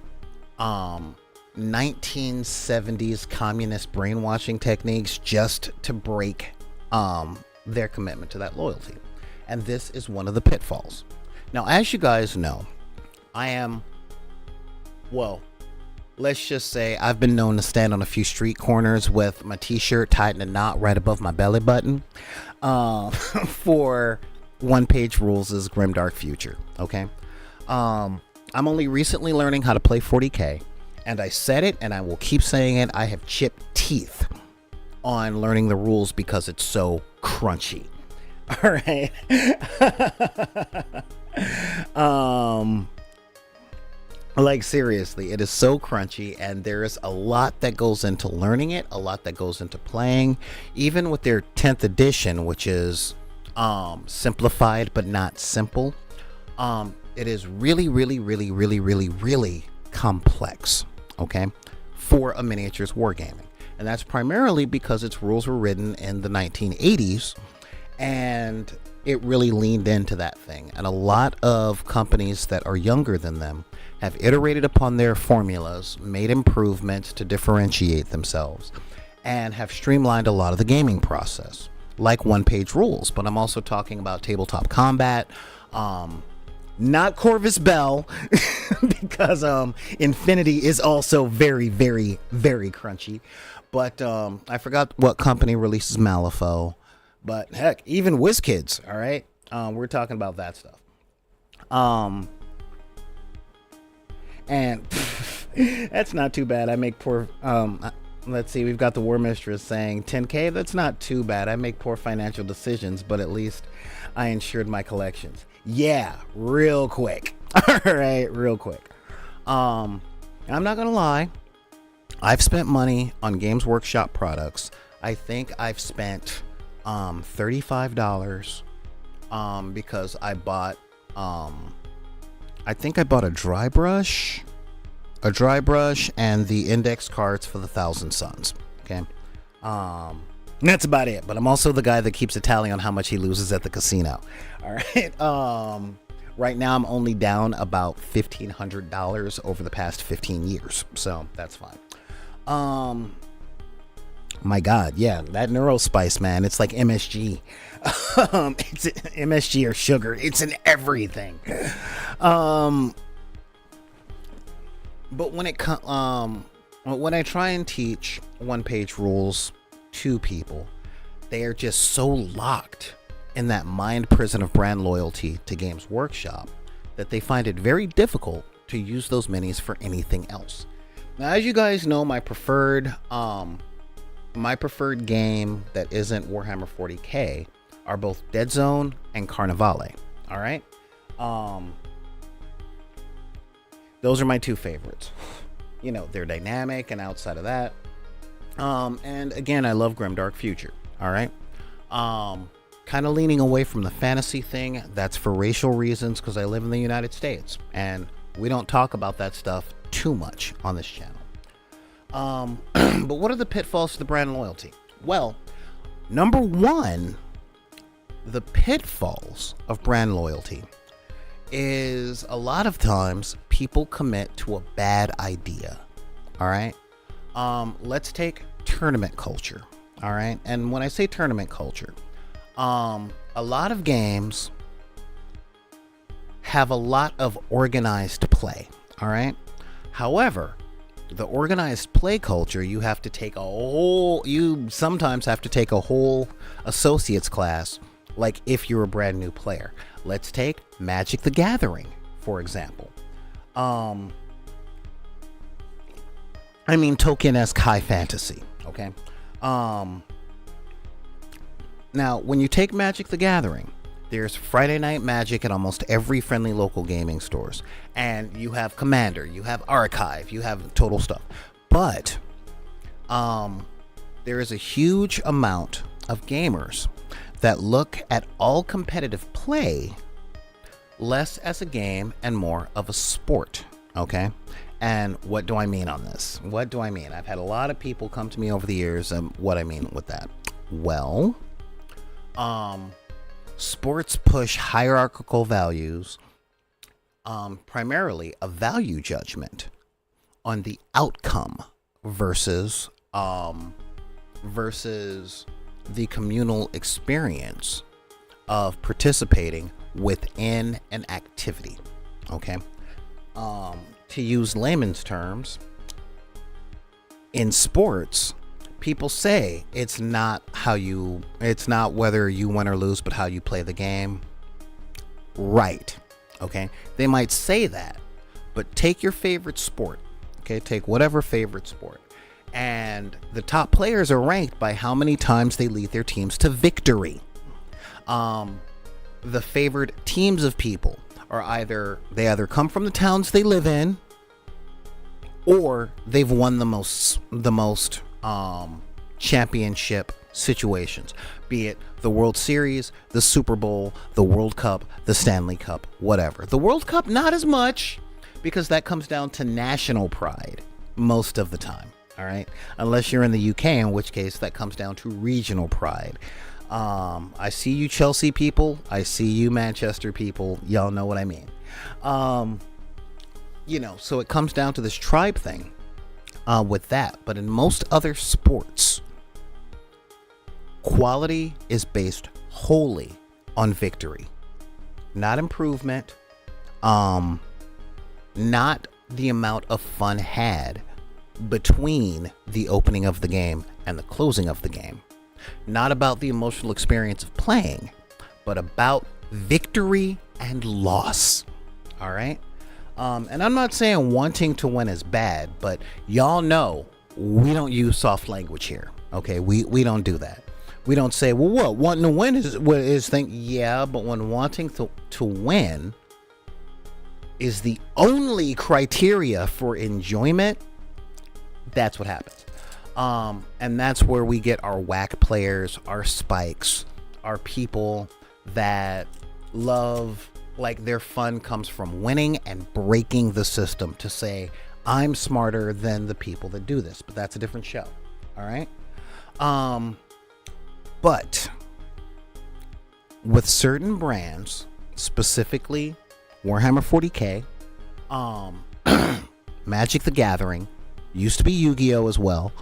1970s communist brainwashing techniques just to break their commitment to that loyalty. And this is one of the pitfalls. Now, as you guys know, I am, well, let's just say I've been known to stand on a few street corners with my t-shirt tied in a knot right above my belly button for One Page Rules' Grimdark Future. Okay, I'm only recently learning how to play 40K, and I said it and I will keep saying it. I have chipped teeth on learning the rules because it's so crunchy. All right. Like, seriously, it is so crunchy, and there is a lot that goes into learning it, a lot that goes into playing. Even with their 10th edition, which is simplified but not simple, it is really, really, really, really, really, really complex, okay, for a miniatures wargaming. And that's primarily because its rules were written in the 1980s, and it really leaned into that thing. And a lot of companies that are younger than them have iterated upon their formulas, made improvements to differentiate themselves, and have streamlined a lot of the gaming process, like One Page Rules. But I'm also talking about tabletop combat, not Corvus Bell, because Infinity is also very, very, very crunchy. But I forgot what company releases Malifaux. But heck, even WizKids, all right? We're talking about that stuff. And that's not too bad. I make poor, let's see, we've got the War Mistress saying 10K. That's not too bad. I make poor financial decisions, but at least I insured my collections. Yeah, real quick. All right, real quick. I'm not going to lie. I've spent money on Games Workshop products. I think I've spent $35 because I bought I think I bought a dry brush and the index cards for the Thousand Suns. Okay, that's about it. But I'm also the guy that keeps a tally on how much he loses at the casino. All right. Right now, I'm only down about $1,500 over the past 15 years, so that's fine. My God, yeah, that Neurospice, man, it's like MSG. It's MSG or sugar. It's in everything. But when I try and teach one-page rules to people, they are just so locked in that mind prison of brand loyalty to Games Workshop that they find it very difficult to use those minis for anything else. Now, as you guys know, my preferred game that isn't Warhammer 40K are both Dead Zone and Carnivale. All right, those are my two favorites. You know, they're dynamic, and outside of that, and again, I love Grimdark Future. All right, kind of leaning away from the fantasy thing. That's for racial reasons, because I live in the United States, and we don't talk about that stuff too much on this channel. But what are the pitfalls to the brand loyalty? Well, number one, the pitfalls of brand loyalty is a lot of times people commit to a bad idea. All right. Let's take tournament culture. All right. And when I say tournament culture, a lot of games have a lot of organized play. All right. However, the organized play culture, you sometimes have to take a whole associate's class, like if you're a brand new player. Let's take Magic the Gathering, for example. Tolkien-esque high fantasy, okay? Now, when you take Magic the Gathering, there's Friday Night Magic at almost every friendly local gaming stores. And you have Commander, you have Archive, you have total stuff. But there is a huge amount of gamers that look at all competitive play less as a game and more of a sport, okay? And what do I mean on this? What do I mean? I've had a lot of people come to me over the years, and what I mean with that. Well, sports push hierarchical values, primarily a value judgment on the outcome versus the communal experience of participating within an activity. Okay. To use layman's terms, in sports, people say it's not whether you win or lose, but how you play the game. Right. Okay. They might say that, but take your favorite sport. Okay. Take whatever favorite sport. And the top players are ranked by how many times they lead their teams to victory. The favored teams of people are either come from the towns they live in, or they've won the most championship situations, be it the World Series, the Super Bowl, the World Cup, the Stanley Cup, whatever. The World Cup, not as much, because that comes down to national pride most of the time. All right, unless you're in the UK, in which case that comes down to regional pride. I see you Chelsea people, I see you Manchester people, y'all know what I mean. So it comes down to this tribe thing with that. But in most other sports, quality is based wholly on victory, not improvement, not the amount of fun had between the opening of the game and the closing of the game. Not about the emotional experience of playing, but about victory and loss. All right. And I'm not saying wanting to win is bad, but y'all know we don't use soft language here. Okay. We don't do that. We don't say, well, what wanting to win is thing. Yeah. But when wanting to win is the only criteria for enjoyment, that's what happens. And that's where we get our whack players, our spikes, our people that love, like, their fun comes from winning and breaking the system to say, I'm smarter than the people that do this. But that's a different show. All right. But with certain brands, specifically Warhammer 40K, Magic the Gathering, used to be Yu-Gi-Oh as well.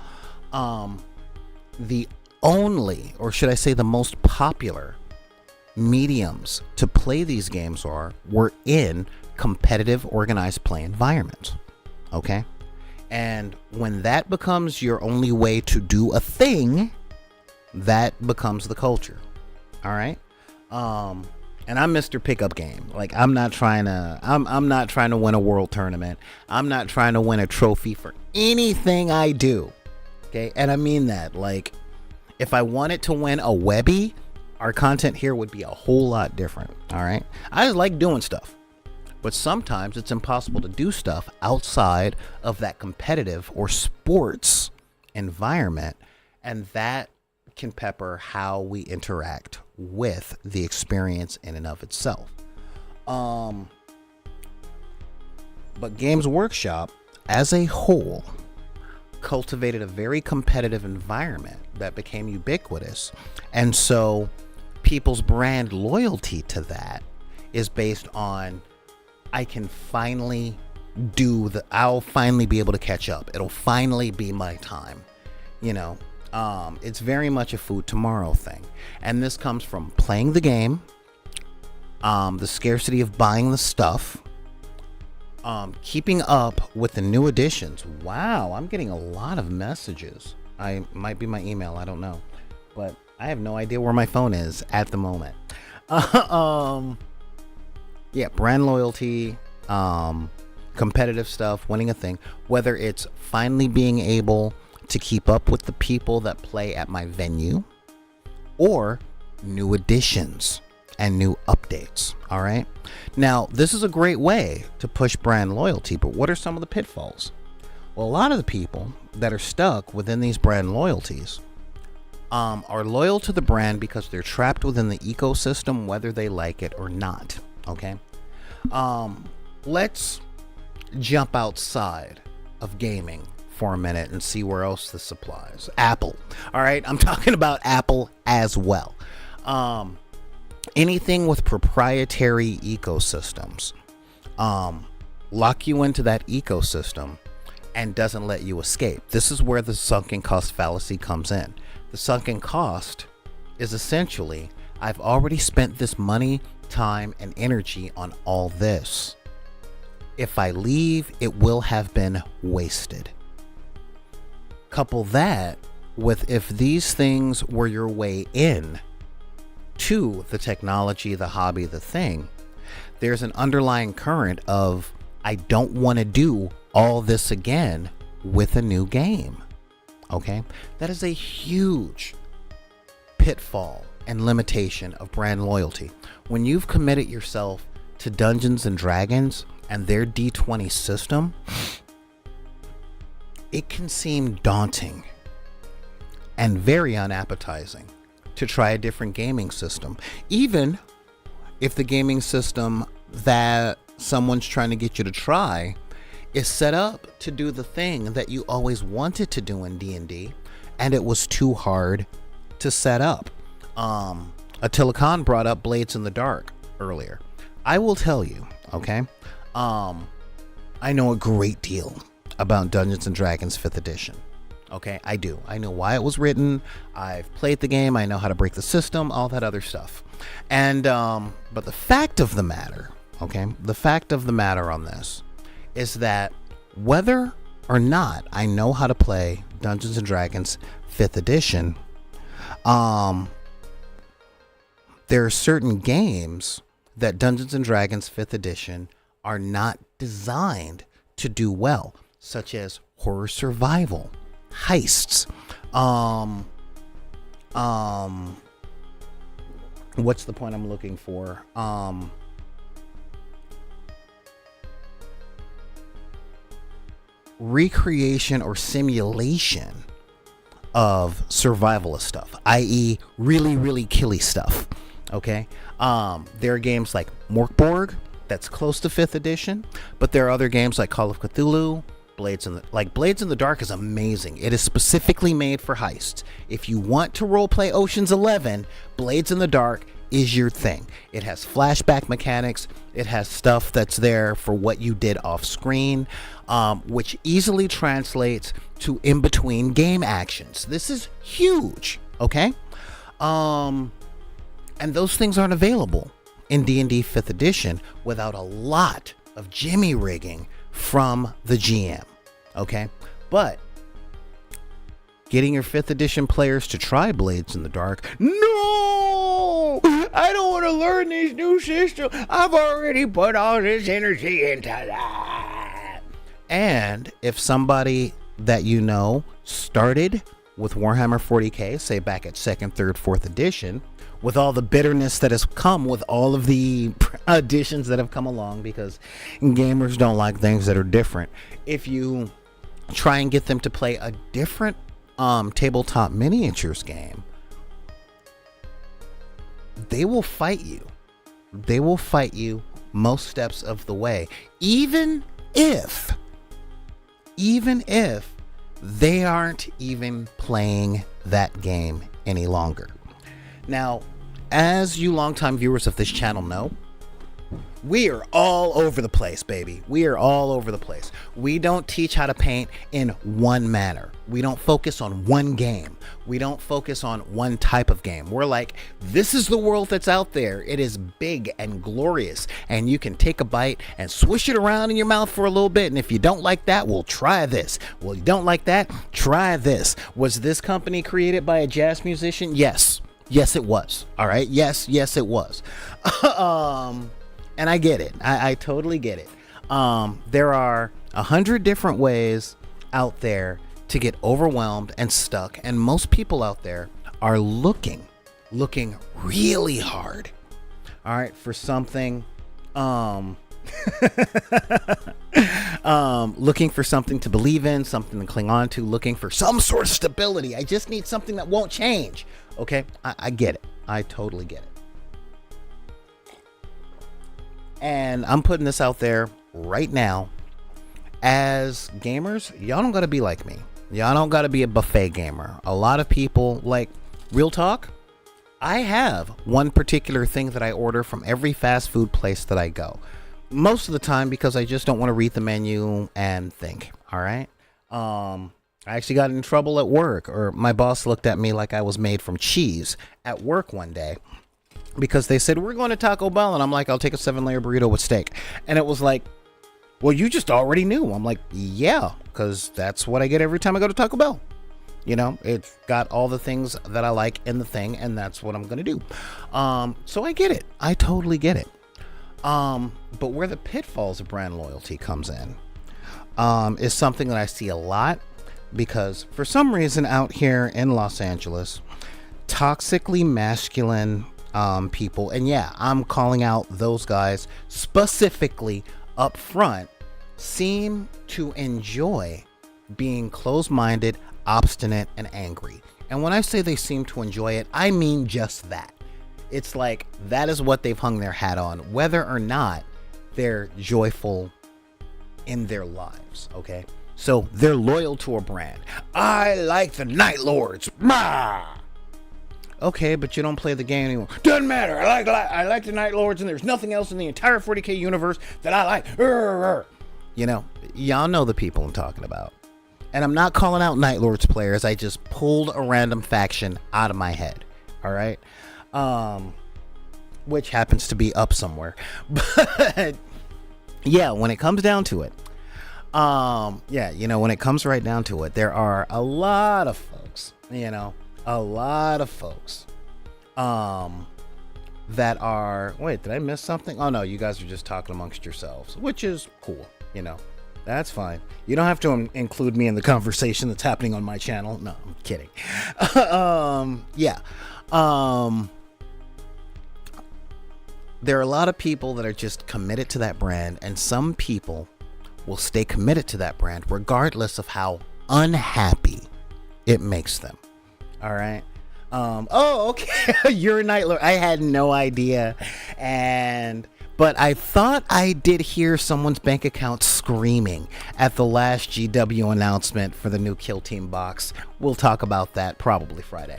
The only, or should I say the most popular mediums to play these games were in competitive organized play environments. Okay? And when that becomes your only way to do a thing, that becomes the culture. All right? And I'm Mr. Pickup Game. Like, I'm not trying to win a world tournament. I'm not trying to win a trophy for anything I do. Okay? And I mean that. Like, if I wanted to win a Webby, our content here would be a whole lot different. All right? I just like doing stuff. But sometimes it's impossible to do stuff outside of that competitive or sports environment. And that can pepper how we interact with the experience in and of itself. But Games Workshop as a whole cultivated a very competitive environment that became ubiquitous. And so people's brand loyalty to that is based on, I can finally I'll finally be able to catch up. It'll finally be my time. You know, it's very much a food tomorrow thing. And this comes from playing the game, the scarcity of buying the stuff, keeping up with the new editions. Wow, I'm getting a lot of messages. I might be my email, I don't know. But I have no idea where my phone is at the moment. Yeah, brand loyalty, competitive stuff, winning a thing, whether it's finally being able to keep up with the people that play at my venue, or new additions and new updates. All right. Now, this is a great way to push brand loyalty, but what are some of the pitfalls? Well, a lot of the people that are stuck within these brand loyalties are loyal to the brand because they're trapped within the ecosystem, whether they like it or not. Okay. Let's jump outside of gaming for a minute and see where else this applies. Apple. All right. I'm talking about Apple as well. Anything with proprietary ecosystems, lock you into that ecosystem and doesn't let you escape. This is where the sunken cost fallacy comes in. The sunken cost is essentially, I've already spent this money, time, and energy on all this. If I leave, it will have been wasted. Couple that with, if these things were your way in to the technology, the hobby, the thing, there's an underlying current of, I don't want to do all this again with a new game. Okay? That is a huge pitfall and limitation of brand loyalty. When you've committed yourself to Dungeons and Dragons and their D20 system, it can seem daunting and very unappetizing to try a different gaming system, even if the gaming system that someone's trying to get you to try is set up to do the thing that you always wanted to do in D&D, and it was too hard to set up. Attila Khan brought up Blades in the Dark earlier. I will tell you, okay, I know a great deal about Dungeons and Dragons 5th edition. Okay, I do. I know why it was written. I've played the game. I know how to break the system, all that other stuff. And, but the fact of the matter, okay, the fact of the matter on this is that whether or not I know how to play Dungeons and Dragons 5th edition, there are certain games that Dungeons and Dragons 5th edition are not designed to do well, such as horror survival, heists, what's the point I'm looking for? Recreation or simulation of survivalist stuff, i.e. really, really killy stuff. Okay. There are games like Morkborg that's close to 5th edition, but there are other games like Call of Cthulhu, Blades in the Dark is amazing. It is specifically made for heists. If you want to roleplay Ocean's 11, Blades in the Dark is your thing. It has flashback mechanics. It has stuff that's there for what you did off screen, which easily translates to in between game actions. This is huge, okay? And those things aren't available in D&D 5th edition without a lot of jimmy rigging from the GM, okay? But getting your 5th edition players to try Blades in the Dark, no! I don't want to learn these new systems. I've already put all this energy into that. And if somebody that you know started with Warhammer 40k, say back at 2nd, 3rd, 4th edition, with all the bitterness that has come with all of the additions that have come along, because gamers don't like things that are different. If you try and get them to play a different tabletop miniatures game, they will fight you. They will fight you most steps of the way, even if they aren't even playing that game any longer. Now, as you longtime viewers of this channel know, we are all over the place, baby. We are all over the place. We don't teach how to paint in one manner. We don't focus on one game. We don't focus on one type of game. We're like, this is the world that's out there. It is big and glorious, and you can take a bite and swish it around in your mouth for a little bit. And if you don't like that, well, try this. Well, you don't like that? Try this. Was this company created by a jazz musician? Yes. Yes, it was. All right. Yes, it was. And I get it. I totally get it. There are 100 different ways out there to get overwhelmed and stuck. And most people out there are looking really hard. All right. For something, looking for something to believe in, something to cling on to, looking for some sort of stability. I just need something that won't change. Okay. I get it. I totally get it. And I'm putting this out there right now. As gamers, y'all don't gotta be like me. Y'all don't gotta be a buffet gamer. A lot of people, like, real talk, I have one particular thing that I order from every fast food place that I go. Most of the time because I just don't want to read the menu and think, all right? I actually got in trouble at work, or my boss looked at me like I was made from cheese at work one day, because they said, we're going to Taco Bell. And I'm like, I'll take a 7-layer burrito with steak. And it was like, well, you just already knew. I'm like, yeah, because that's what I get every time I go to Taco Bell. You know, it's got all the things that I like in the thing, and that's what I'm going to do. So I get it. I totally get it. But where the pitfalls of brand loyalty comes in is something that I see a lot, because for some reason out here in Los Angeles, toxically masculine people, and yeah, I'm calling out those guys specifically up front, seem to enjoy being closed-minded, obstinate, and angry. And when I say they seem to enjoy it, I mean just that. It's like that is what they've hung their hat on, whether or not they're joyful in their lives, okay? So they're loyal to a brand. I like the Night Lords. Bah! Okay, but you don't play the game anymore. Doesn't matter. I like the Night Lords, and there's nothing else in the entire 40k universe that I like. You know, y'all know the people I'm talking about. And I'm not calling out Night Lords players. I just pulled a random faction out of my head. All right? Which happens to be up somewhere. But yeah, when it comes down to it, yeah, you know, when it comes right down to it, there are a lot of folks, you know, that are, wait, did I miss something? Oh no, you guys are just talking amongst yourselves, which is cool, you know, that's fine. You don't have to include me in the conversation that's happening on my channel. No, I'm kidding. Yeah. There are a lot of people that are just committed to that brand, and some people will stay committed to that brand regardless of how unhappy it makes them. All right. Oh, okay. You're a Night Lord. I had no idea. But But I thought I did hear someone's bank account screaming at the last GW announcement for the new Kill Team box. We'll talk about that probably Friday.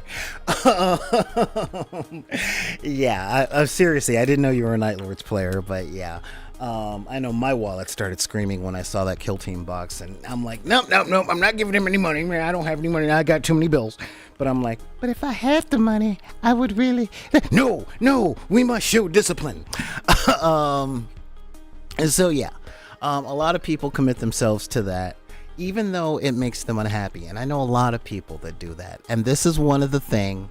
Yeah, seriously, I didn't know you were a Night Lords player, but yeah. I know my wallet started screaming when I saw that Kill Team box, and I'm like, nope, nope, nope, I'm not giving him any money. Man, I don't have any money. I got too many bills. But I'm like, but if I had the money, I would really. No, no, we must show discipline. And so, yeah, a lot of people commit themselves to that, even though it makes them unhappy. And I know a lot of people that do that. And this is one of the things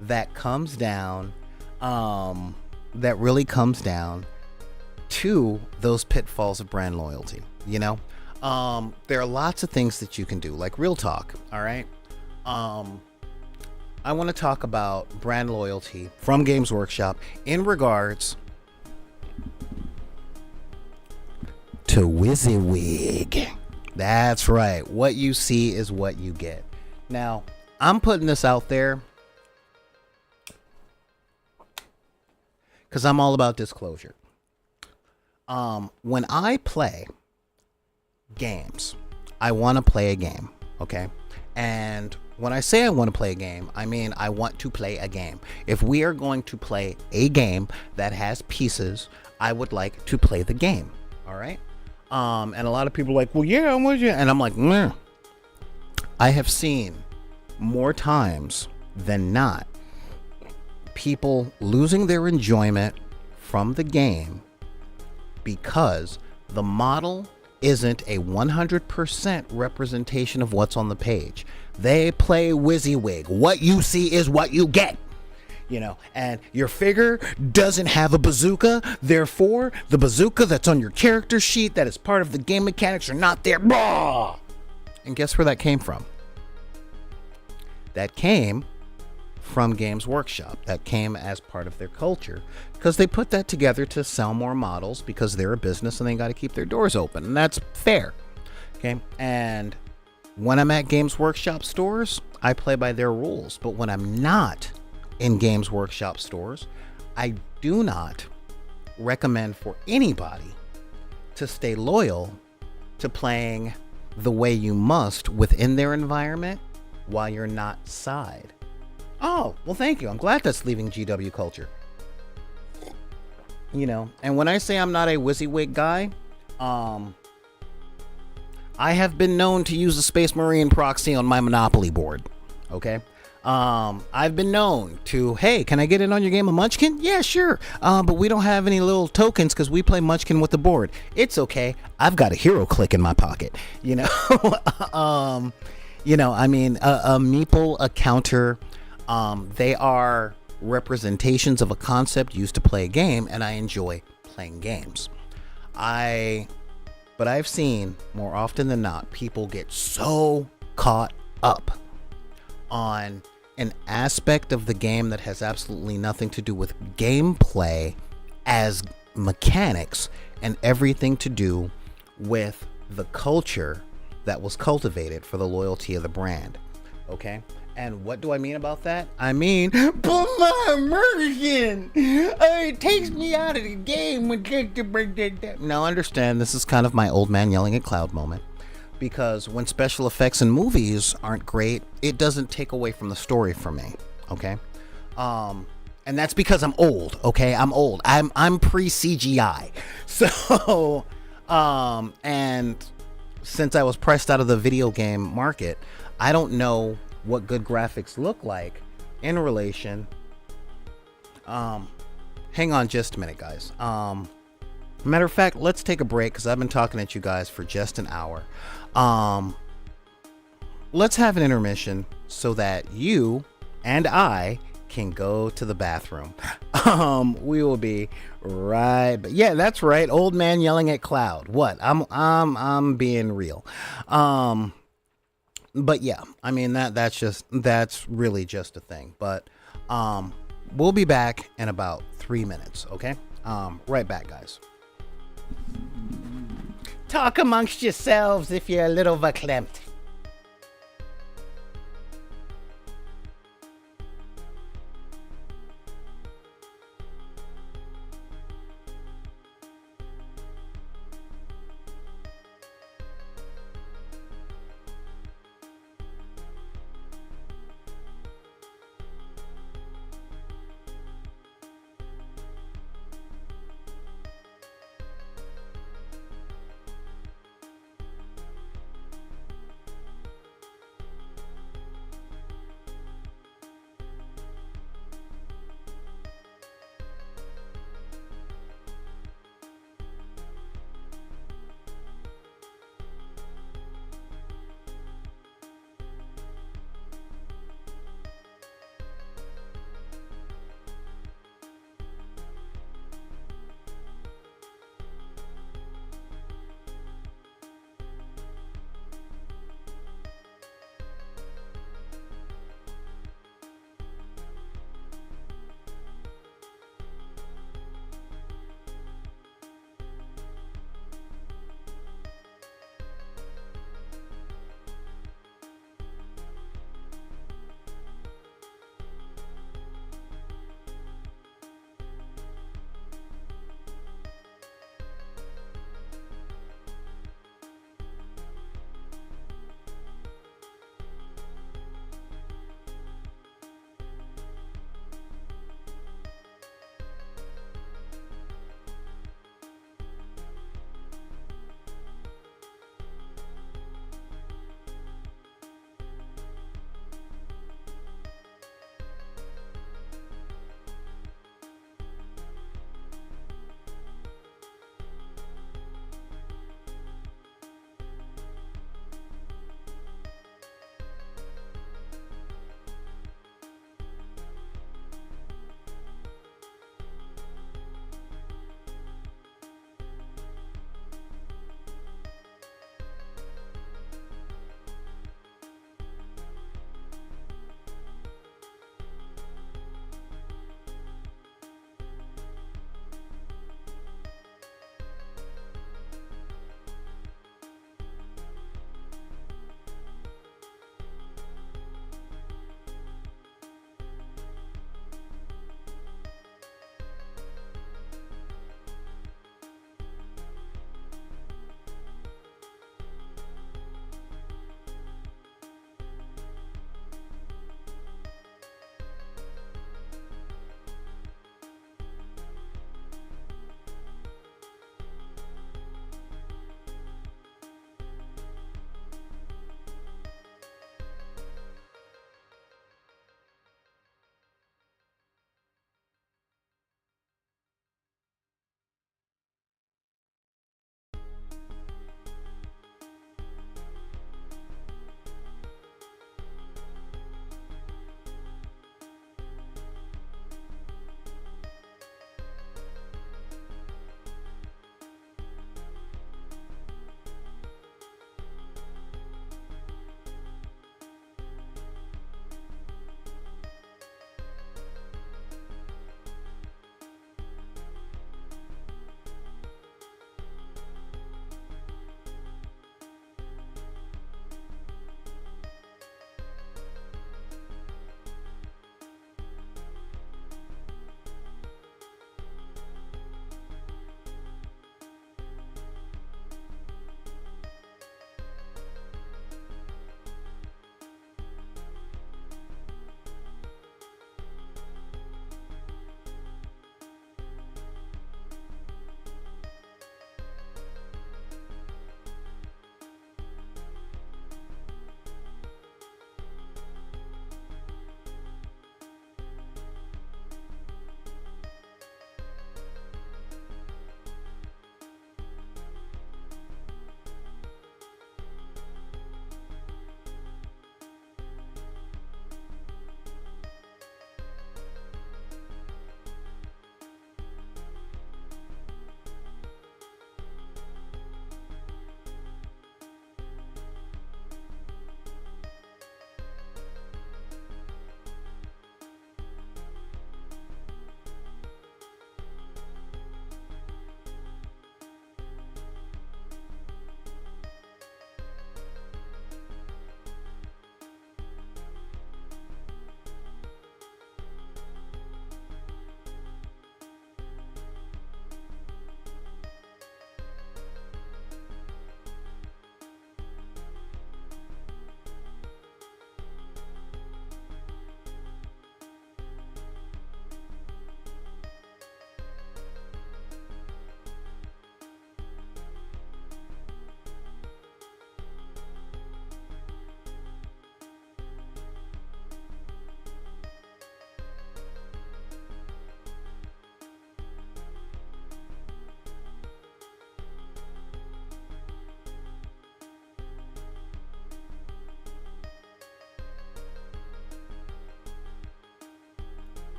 that comes down, that really comes down to those pitfalls of brand loyalty. You know, there are lots of things that you can do, like real talk. All right. I want to talk about brand loyalty from Games Workshop in regards to WYSIWYG. That's right. What you see is what you get. Now, I'm putting this out there because I'm all about disclosure. When I play games, I want to play a game, okay? And when I say I want to play a game, I mean I want to play a game. If we are going to play a game that has pieces, I would like to play the game, all right? And a lot of people are like, well, yeah, I'm with you. And I'm like, meh. I have seen more times than not people losing their enjoyment from the game because the model isn't a 100% representation of what's on the page. They play WYSIWYG. What you see is what you get. You know, and your figure doesn't have a bazooka, therefore the bazooka that's on your character sheet that is part of the game mechanics are not there. Blah! And guess where that came from? That came from Games Workshop. That came as part of their culture because they put that together to sell more models because they're a business and they got to keep their doors open, and that's fair. Okay, and when I'm at Games Workshop stores, I play by their rules, but when I'm not in Games Workshop stores, I do not recommend for anybody to stay loyal to playing the way you must within their environment while you're not side. Oh, well, thank you. I'm glad that's leaving GW culture. You know, and when I say I'm not a WYSIWYG guy, I have been known to use the Space Marine proxy on my Monopoly board. Okay? I've been known to, hey, can I get in on your game of Munchkin? Yeah, sure. But we don't have any little tokens because we play Munchkin with the board. It's okay. I've got a hero click in my pocket. You know, you know, I mean, a meeple, a counter, they are representations of a concept used to play a game, and I enjoy playing games. But I've seen more often than not people get so caught up on an aspect of the game that has absolutely nothing to do with gameplay as mechanics and everything to do with the culture that was cultivated for the loyalty of the brand. Okay? And what do I mean about that? I mean, but my immersion! It takes me out of the game. Now understand, this is kind of my old man yelling at cloud moment. Because when special effects in movies aren't great, it doesn't take away from the story for me. Okay? And that's because I'm old, okay? I'm old. I'm pre-CGI. So, and since I was priced out of the video game market, I don't know what good graphics look like in relation. Hang on just a minute, guys. Matter of fact, let's take a break because I've been talking at you guys for just an hour. Let's have an intermission so that you and I can go to the bathroom. We will be right. But yeah, that's right. Old man yelling at cloud. What? I'm being real. But yeah, I mean that's really just a thing. But we'll be back in about 3 minutes, okay? Right back, guys. Talk amongst yourselves if you're a little verklempt.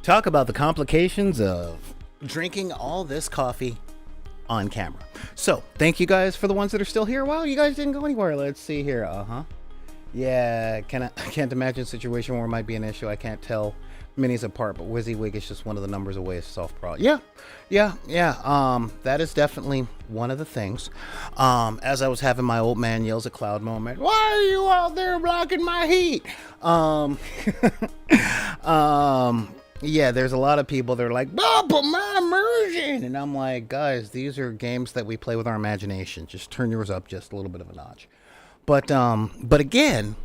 Talk about the complications of drinking all this coffee on camera. So, thank you guys for the ones that are still here. Wow, you guys didn't go anywhere. Let's see here. Yeah, I can't imagine a situation where it might be an issue. I can't tell minis apart, but WYSIWYG is just one of the numbers away to solve problem. Yeah. That is definitely one of the things. As I was having my old man yells at cloud moment, why are you out there blocking my heat? Yeah, there's a lot of people that are like, oh, but my immersion. And I'm like, guys, these are games that we play with our imagination. Just turn yours up just a little bit of a notch. But again,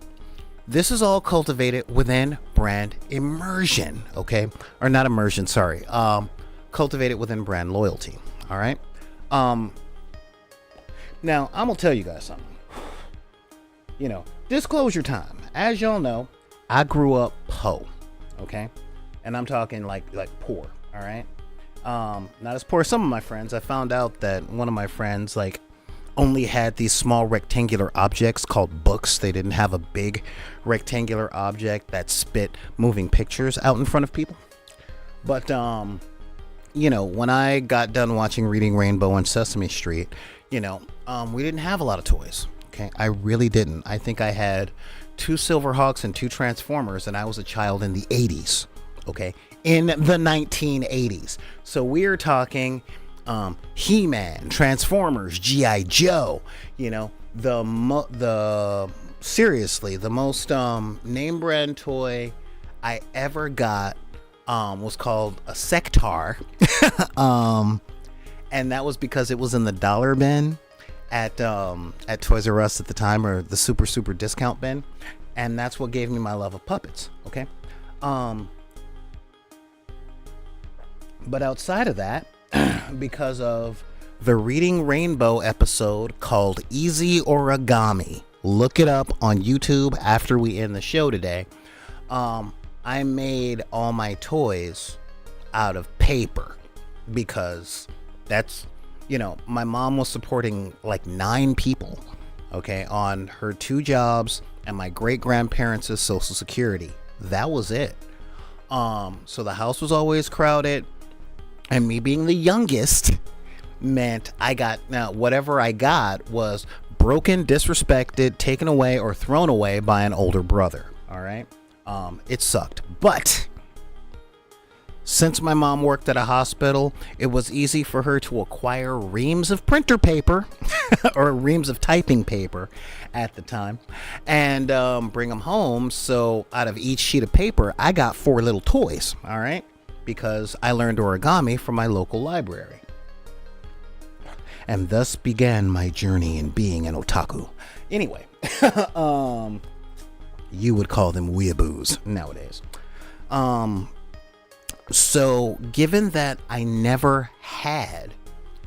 this is all cultivated within brand immersion, okay? Or not immersion, sorry. Cultivated within brand loyalty, all right? Now, I'm going to tell you guys something. You know, disclosure time. As y'all know, I grew up po, okay? And I'm talking like poor, all right? Not as poor as some of my friends. I found out that one of my friends, like, only had these small rectangular objects called books. They didn't have a big rectangular object that spit moving pictures out in front of people. But, you know, when I got done watching Reading Rainbow and Sesame Street, you know, we didn't have a lot of toys. Okay, I really didn't. I think I had 2 Silverhawks and 2 Transformers, and I was a child in the 80s. Okay, in the 1980s. So we're talking He-Man, Transformers, G.I. Joe. You know, seriously, the most name brand toy I ever got was called a Sectar. And that was because it was in the dollar bin at Toys R Us at the time, or the super discount bin. And that's what gave me my love of puppets. Okay. But outside of that, because of the Reading Rainbow episode called Easy Origami, look it up on YouTube after we end the show today. I made all my toys out of paper because that's, you know, my mom was supporting like 9 people, okay, on her 2 jobs and my great grandparents' Social Security. That was it. So the house was always crowded. And me being the youngest meant whatever I got was broken, disrespected, taken away, or thrown away by an older brother. All right. It sucked. But since my mom worked at a hospital, it was easy for her to acquire reams of printer paper or reams of typing paper at the time and bring them home. So out of each sheet of paper, I got 4 little toys. All right. Because I learned origami from my local library. And thus began my journey in being an otaku. Anyway, you would call them weeaboos nowadays. So given that I never had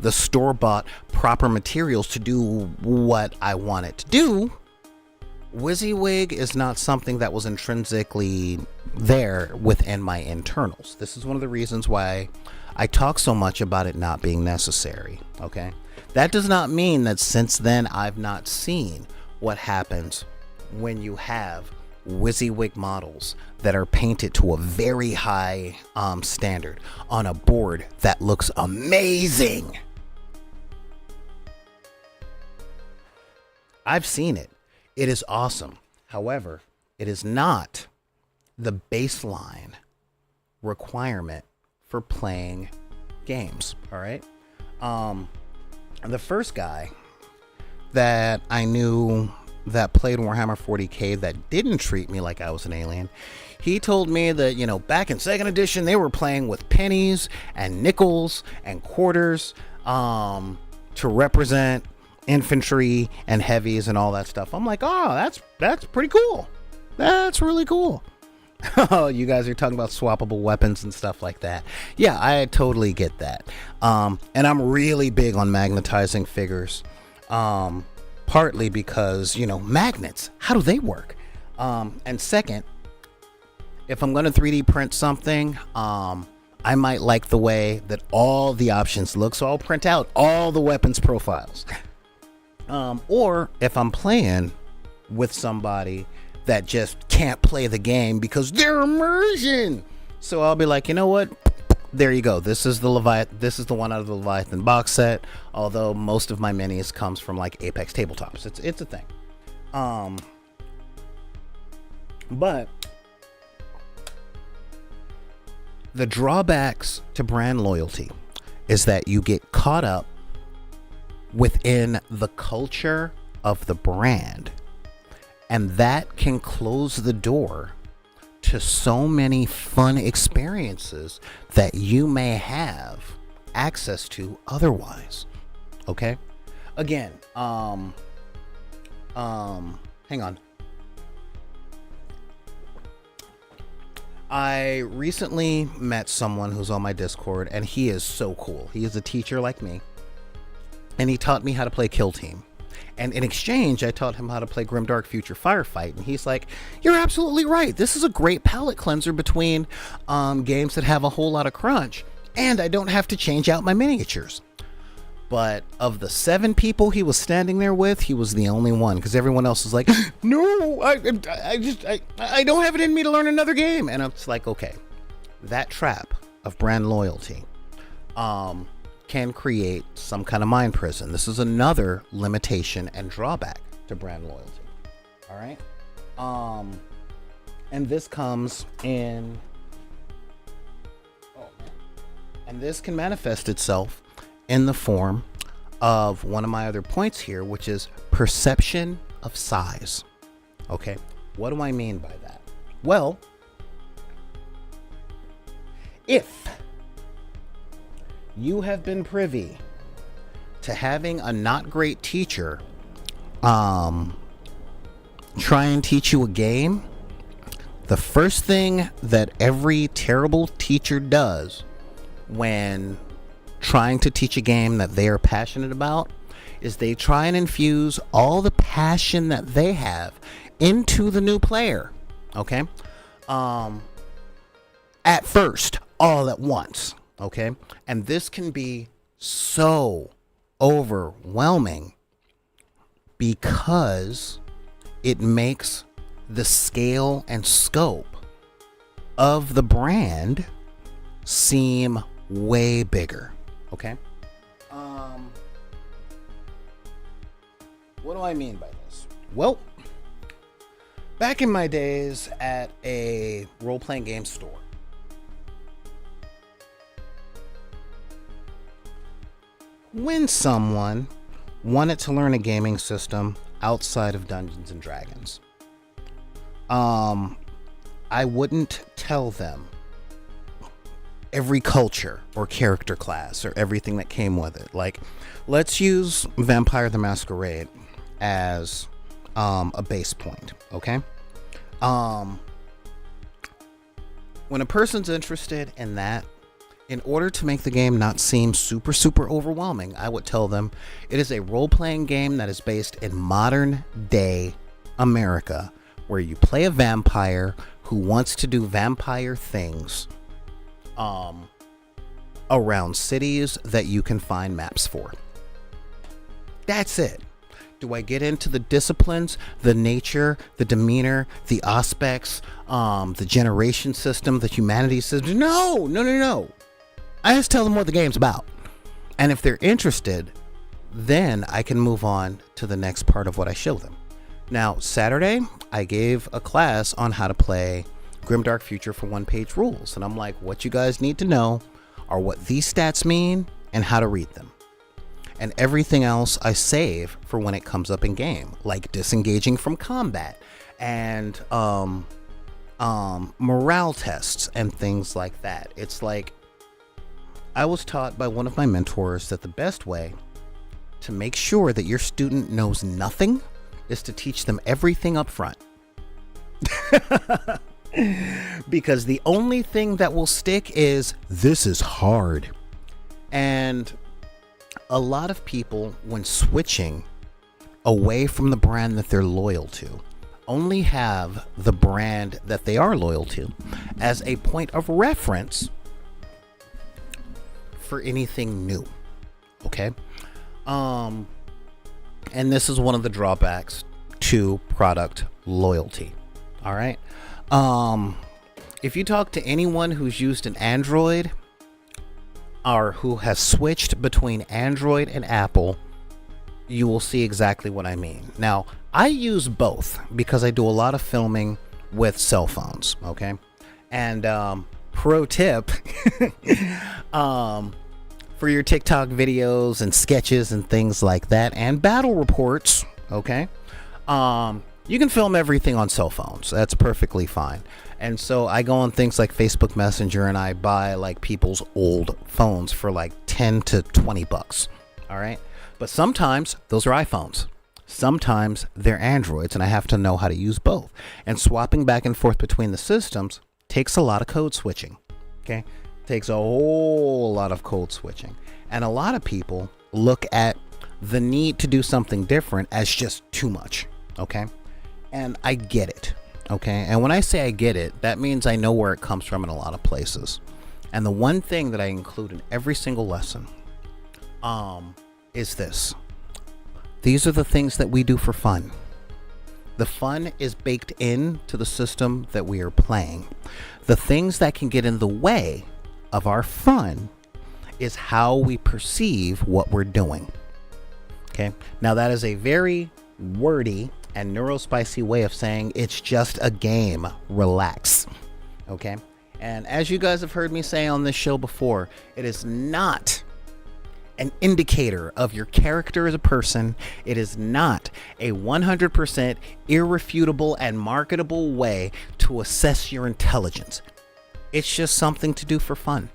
the store-bought proper materials to do what I wanted to do, WYSIWYG is not something that was intrinsically there within my internals. This is one of the reasons why I talk so much about it not being necessary, okay? That does not mean that since then I've not seen what happens when you have WYSIWYG models that are painted to a very high standard on a board that looks amazing. I've seen it. It is awesome. However, it is not the baseline requirement for playing games. All right. The first guy that I knew that played Warhammer 40K that didn't treat me like I was an alien, he told me that, you know, back in 2nd edition, they were playing with pennies and nickels and quarters to represent infantry and heavies and all that stuff. I'm like, oh, that's pretty cool. That's really cool. Oh, you guys are talking about swappable weapons and stuff like that. Yeah, I totally get that. And I'm really big on magnetizing figures. Partly because, you know, magnets, how do they work? And second, if I'm going to 3D print something, I might like the way that all the options look, so I'll print out all the weapons profiles. Or if I'm playing with somebody that just can't play the game because their immersion So I'll be like, you know what? There you go. This is the This is the one out of the Leviathan box set. Although most of my minis comes from like Apex tabletops. It's a thing. But the drawbacks to brand loyalty is that you get caught up within the culture of the brand, and that can close the door to so many fun experiences that you may have access to otherwise. Okay? Again, hang on. I recently met someone who's on my Discord, and he is so cool. He is a teacher like me, and he taught me how to play Kill Team. And in exchange, I taught him how to play Grimdark Future Firefight. And he's like, you're absolutely right. This is a great palate cleanser between games that have a whole lot of crunch. And I don't have to change out my miniatures. But of the 7 people he was standing there with, he was the only one. Because everyone else is like, no, I don't have it in me to learn another game. And it's like, okay, that trap of brand loyalty can create some kind of mind prison. This is another limitation and drawback to brand loyalty. All right. And this comes in. Oh man. And this can manifest itself in the form of one of my other points here, which is perception of size. Okay. What do I mean by that? Well, if you have been privy to having a not great teacher try and teach you a game, the first thing that every terrible teacher does when trying to teach a game that they are passionate about is they try and infuse all the passion that they have into the new player. Okay? At first, all at once. Okay? And this can be so overwhelming because it makes the scale and scope of the brand seem way bigger. Okay? What do I mean by this? Well, back in my days at a role-playing game store, when someone wanted to learn a gaming system outside of Dungeons and Dragons, I wouldn't tell them every culture or character class or everything that came with it. Like, let's use Vampire the Masquerade as a base point, okay? When a person's interested in that, in order to make the game not seem super, super overwhelming, I would tell them it is a role-playing game that is based in modern-day America, where you play a vampire who wants to do vampire things around cities that you can find maps for. That's it. Do I get into the disciplines, the nature, the demeanor, the aspects, the generation system, the humanity system? No. I just tell them what the game's about. And if they're interested, then I can move on to the next part of what I show them. Now, Saturday, I gave a class on how to play Grimdark Future for one-page rules. And I'm like, what you guys need to know are what these stats mean and how to read them. And everything else I save for when it comes up in game, like disengaging from combat and morale tests and things like that. It's like, I was taught by one of my mentors that the best way to make sure that your student knows nothing is to teach them everything up front. Because the only thing that will stick is, this is hard. And a lot of people, when switching away from the brand that they're loyal to, only have the brand that they are loyal to as a point of reference for anything new. Okay? And this is one of the drawbacks to product loyalty. All right? If you talk to anyone who's used an Android or who has switched between Android and Apple, you will see exactly what I mean. Now, I use both because I do a lot of filming with cell phones, okay? And pro tip, for your TikTok videos and sketches and things like that, and battle reports, okay? You can film everything on cell phones. That's perfectly fine. And so I go on things like Facebook Messenger and I buy like people's old phones for like 10 to 20 bucks. All right. But sometimes those are iPhones. Sometimes they're Androids, and I have to know how to use both. And swapping back and forth between the systems takes a lot of code switching. Okay. Takes a whole lot of code switching. And a lot of people look at the need to do something different as just too much. Okay. And I get it. Okay. And when I say I get it, that means I know where it comes from in a lot of places. And the one thing that I include in every single lesson is this. These are the things that we do for fun. The fun is baked into the system that we are playing. The things that can get in the way of our fun is how we perceive what we're doing. Okay. Now that is a very wordy and neurospicy way of saying it's just a game. Relax. Okay. And as you guys have heard me say on this show before, it is not an indicator of your character as a person. It is not a 100% irrefutable and marketable way to assess your intelligence. It's just something to do for fun.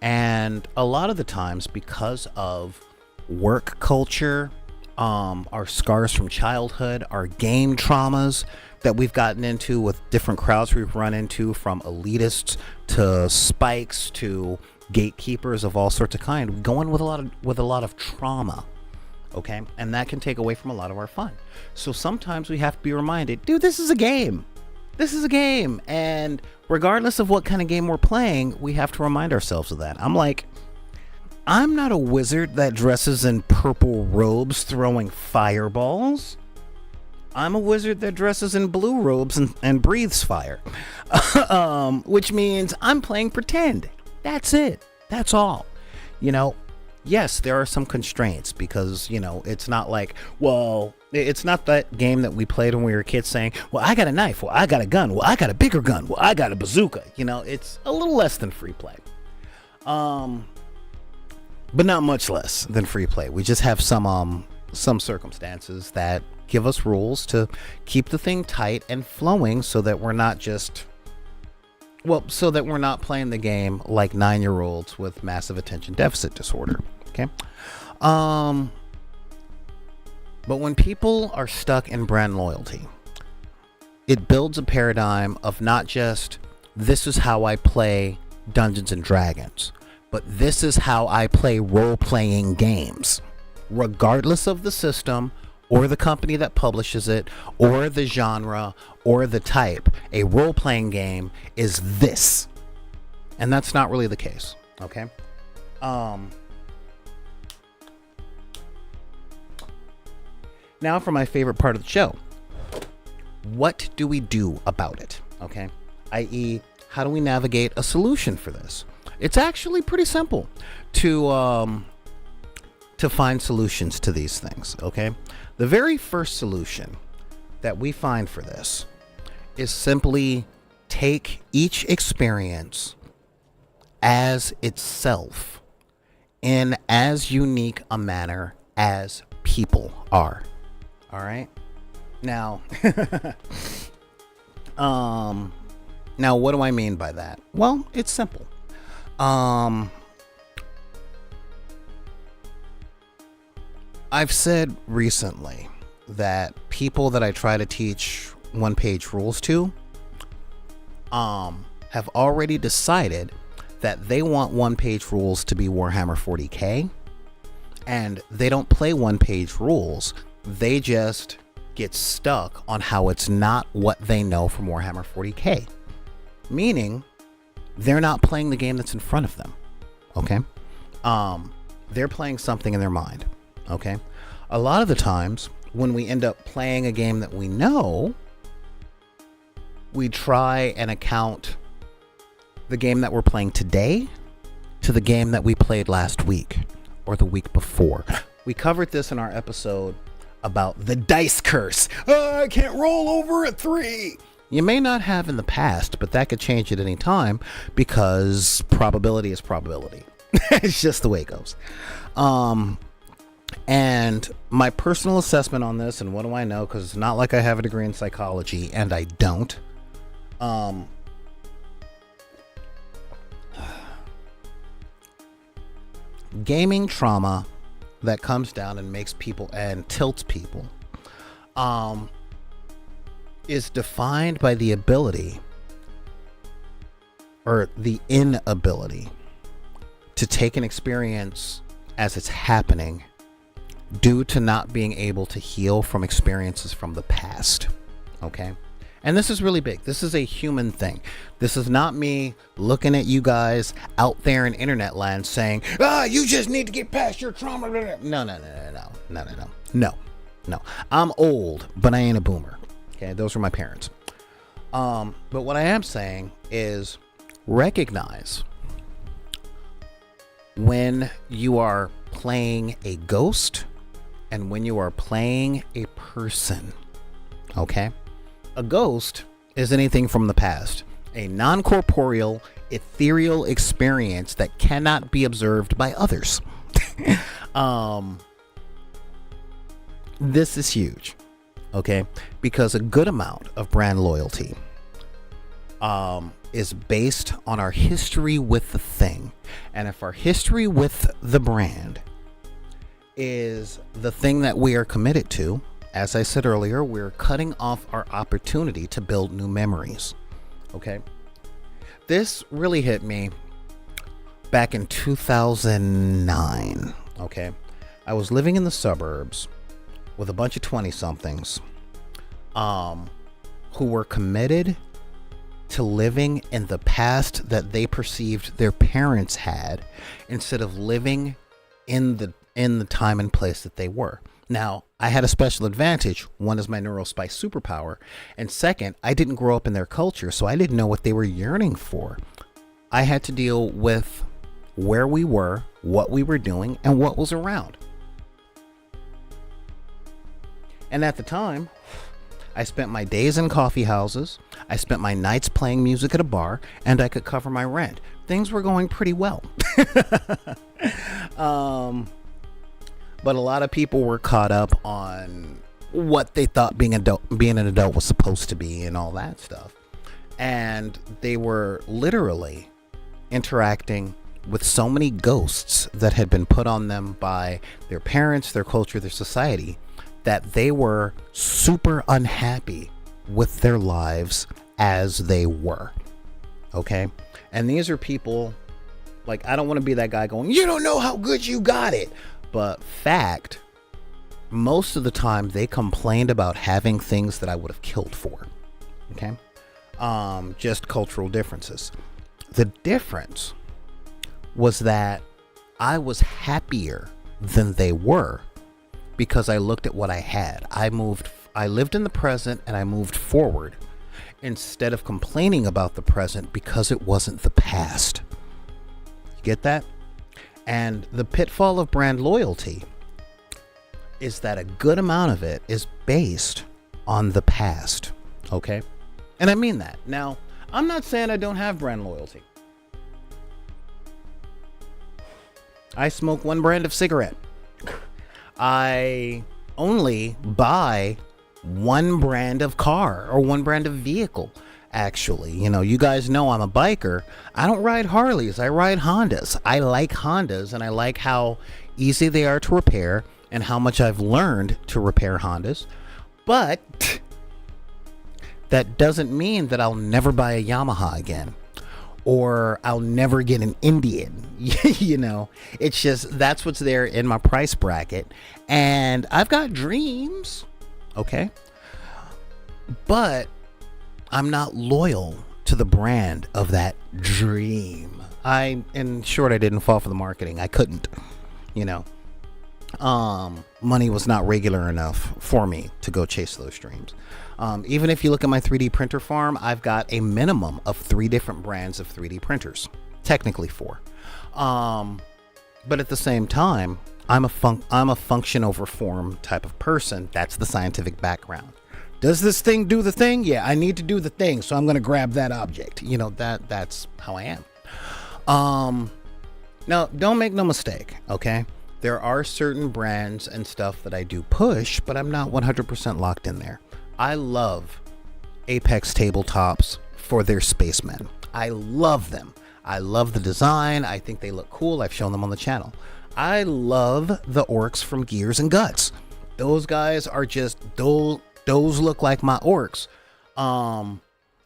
And a lot of the times, because of work culture, our scars from childhood, our game traumas that we've gotten into with different crowds we've run into, from elitists to spikes to gatekeepers of all sorts of kind, we go in with a lot of trauma, okay? And that can take away from a lot of our fun. So sometimes we have to be reminded, dude, this is a game. This is a game. And regardless of what kind of game we're playing, we have to remind ourselves of that. I'm not a wizard that dresses in purple robes throwing fireballs. I'm a wizard that dresses in blue robes and breathes fire. Which means I'm playing pretend. That's it. That's all. Yes, there are some constraints because, it's not like, well, it's not that game that we played when we were kids saying, well, I got a knife. Well, I got a gun. Well, I got a bigger gun. Well, I got a bazooka. It's a little less than free play. But not much less than free play. We just have some circumstances that give us rules to keep the thing tight and flowing so that we're not playing the game like 9-year-olds with massive attention deficit disorder. Okay. But when people are stuck in brand loyalty, it builds a paradigm of not just, this is how I play Dungeons and Dragons, but this is how I play role-playing games, regardless of the system or the company that publishes it or the genre or the type. A role-playing game is this. And that's not really the case, okay? Now for my favorite part of the show. What do we do about it, okay? i.e., how do we navigate a solution for this? It's actually pretty simple to find solutions to these things, okay? The very first solution that we find for this is simply take each experience as itself in as unique a manner as people are. All right? Now, now what do I mean by that? Well, it's simple. I've said recently that people that I try to teach one-page rules to have already decided that they want one-page rules to be Warhammer 40k, and they don't play one-page rules. They just get stuck on how it's not what they know from Warhammer 40k, meaning they're not playing the game that's in front of them. Okay. They're playing something in their mind. Okay. A lot of the times when we end up playing a game that we know, we try and account the game that we're playing today to the game that we played last week or the week before. We covered this in our episode about the dice curse. I can't roll over at 3. You may not have in the past, but that could change at any time because probability is probability. It's just the way it goes. And my personal assessment on this, and what do I know? Because it's not like I have a degree in psychology, and I don't. Gaming trauma that comes down and makes people and tilts people is defined by the ability or the inability to take an experience as it's happening due to not being able to heal from experiences from the past. Okay? And this is really big. This is a human thing. This is not me looking at you guys out there in internet land saying, you just need to get past your trauma. No. I'm old, but I ain't a boomer. Okay, those are my parents. But what I am saying is recognize when you are playing a ghost and when you are playing a person. Okay? A ghost is anything from the past, a non-corporeal, ethereal experience that cannot be observed by others. This is huge, okay? Because a good amount of brand loyalty is based on our history with the thing. And if our history with the brand is the thing that we are committed to, as I said earlier, we're cutting off our opportunity to build new memories. Okay? This really hit me back in 2009. Okay? I was living in the suburbs with a bunch of 20-somethings who were committed to living in the past that they perceived their parents had instead of living in the time and place that they were. Now, I had a special advantage. One is my neurospice superpower. And second, I didn't grow up in their culture, so I didn't know what they were yearning for. I had to deal with where we were, what we were doing, and what was around. And at the time, I spent my days in coffee houses. I spent my nights playing music at a bar, and I could cover my rent. Things were going pretty well. But a lot of people were caught up on what they thought being an adult was supposed to be and all that stuff. And they were literally interacting with so many ghosts that had been put on them by their parents, their culture, their society, that they were super unhappy with their lives as they were. Okay? And these are people, like, I don't want to be that guy going, you don't know how good you got it. But fact, most of the time they complained about having things that I would have killed for. Okay? Just cultural differences. The difference was that I was happier than they were because I looked at what I had. I lived in the present and I moved forward instead of complaining about the present because it wasn't the past. You get that? And the pitfall of brand loyalty is that a good amount of it is based on the past. Okay? And I mean that. Now, I'm not saying I don't have brand loyalty. I smoke one brand of cigarette. I only buy one brand of car or one brand of vehicle. Actually, you guys know I'm a biker. I don't ride Harleys. I ride Hondas. I like Hondas, and I like how easy they are to repair and how much I've learned to repair Hondas. But that doesn't mean that I'll never buy a Yamaha again or I'll never get an Indian. It's just that's what's there in my price bracket. And I've got dreams. Okay. But I'm not loyal to the brand of that dream. In short, I didn't fall for the marketing. I couldn't, money was not regular enough for me to go chase those dreams. Even if you look at my 3D printer farm, I've got a minimum of 3 different brands of 3D printers, technically 4. But at the same time, I'm a function over form type of person. That's the scientific background. Does this thing do the thing? Yeah, I need to do the thing, so I'm going to grab that object. That's how I am. Now, don't make no mistake, okay? There are certain brands and stuff that I do push, but I'm not 100% locked in there. I love Apex tabletops for their spacemen. I love them. I love the design. I think they look cool. I've shown them on the channel. I love the orcs from Gears and Guts. Those guys are just, those look like my orcs.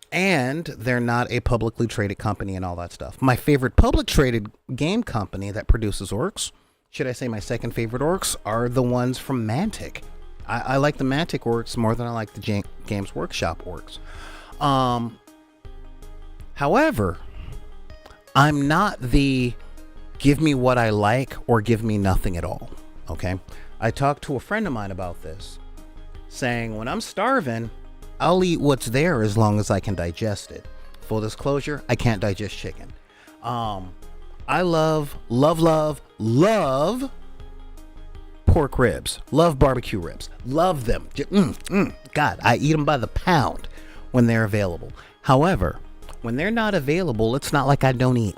And they're not a publicly traded company and all that stuff. My favorite public traded game company that produces orcs, should I say my second favorite orcs, are the ones from Mantic. I like the Mantic orcs more than I like the Games Workshop orcs. However, I'm not the give me what I like or give me nothing at all. Okay? I talked to a friend of mine about this, saying when I'm starving, I'll eat what's there as long as I can digest it. Full disclosure, I can't digest chicken. I love pork ribs. Love barbecue ribs. Love them. God, I eat them by the pound when they're available. However, when they're not available, it's not like I don't eat.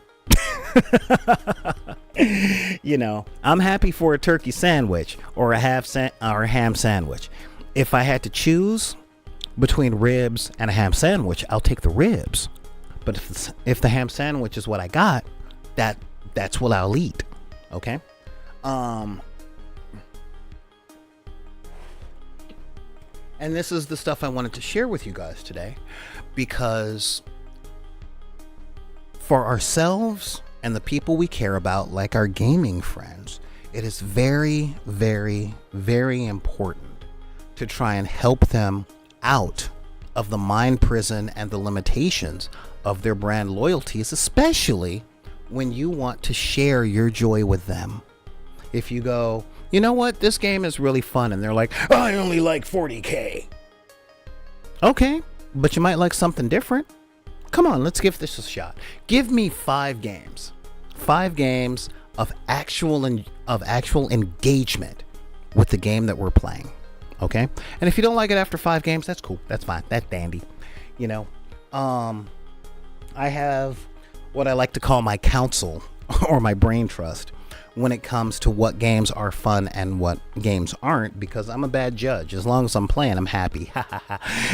I'm happy for a turkey sandwich or a ham sandwich. If I had to choose between ribs and a ham sandwich, I'll take the ribs. But if the ham sandwich is what I got, that's what I'll eat. Okay? And this is the stuff I wanted to share with you guys today, because for ourselves and the people we care about, like our gaming friends, it is very, very, very important to try and help them out of the mind prison and the limitations of their brand loyalties, especially when you want to share your joy with them. If you go, you know what, this game is really fun, and they're like, I only like 40K. Okay, but you might like something different. Come on, let's give this a shot. Give me 5 games. 5 games of actual engagement with the game that we're playing. Okay? And if you don't like it after 5 games, that's cool. That's fine. That's dandy. I have what I like to call my counsel or my brain trust when it comes to what games are fun and what games aren't, because I'm a bad judge. As long as I'm playing, I'm happy.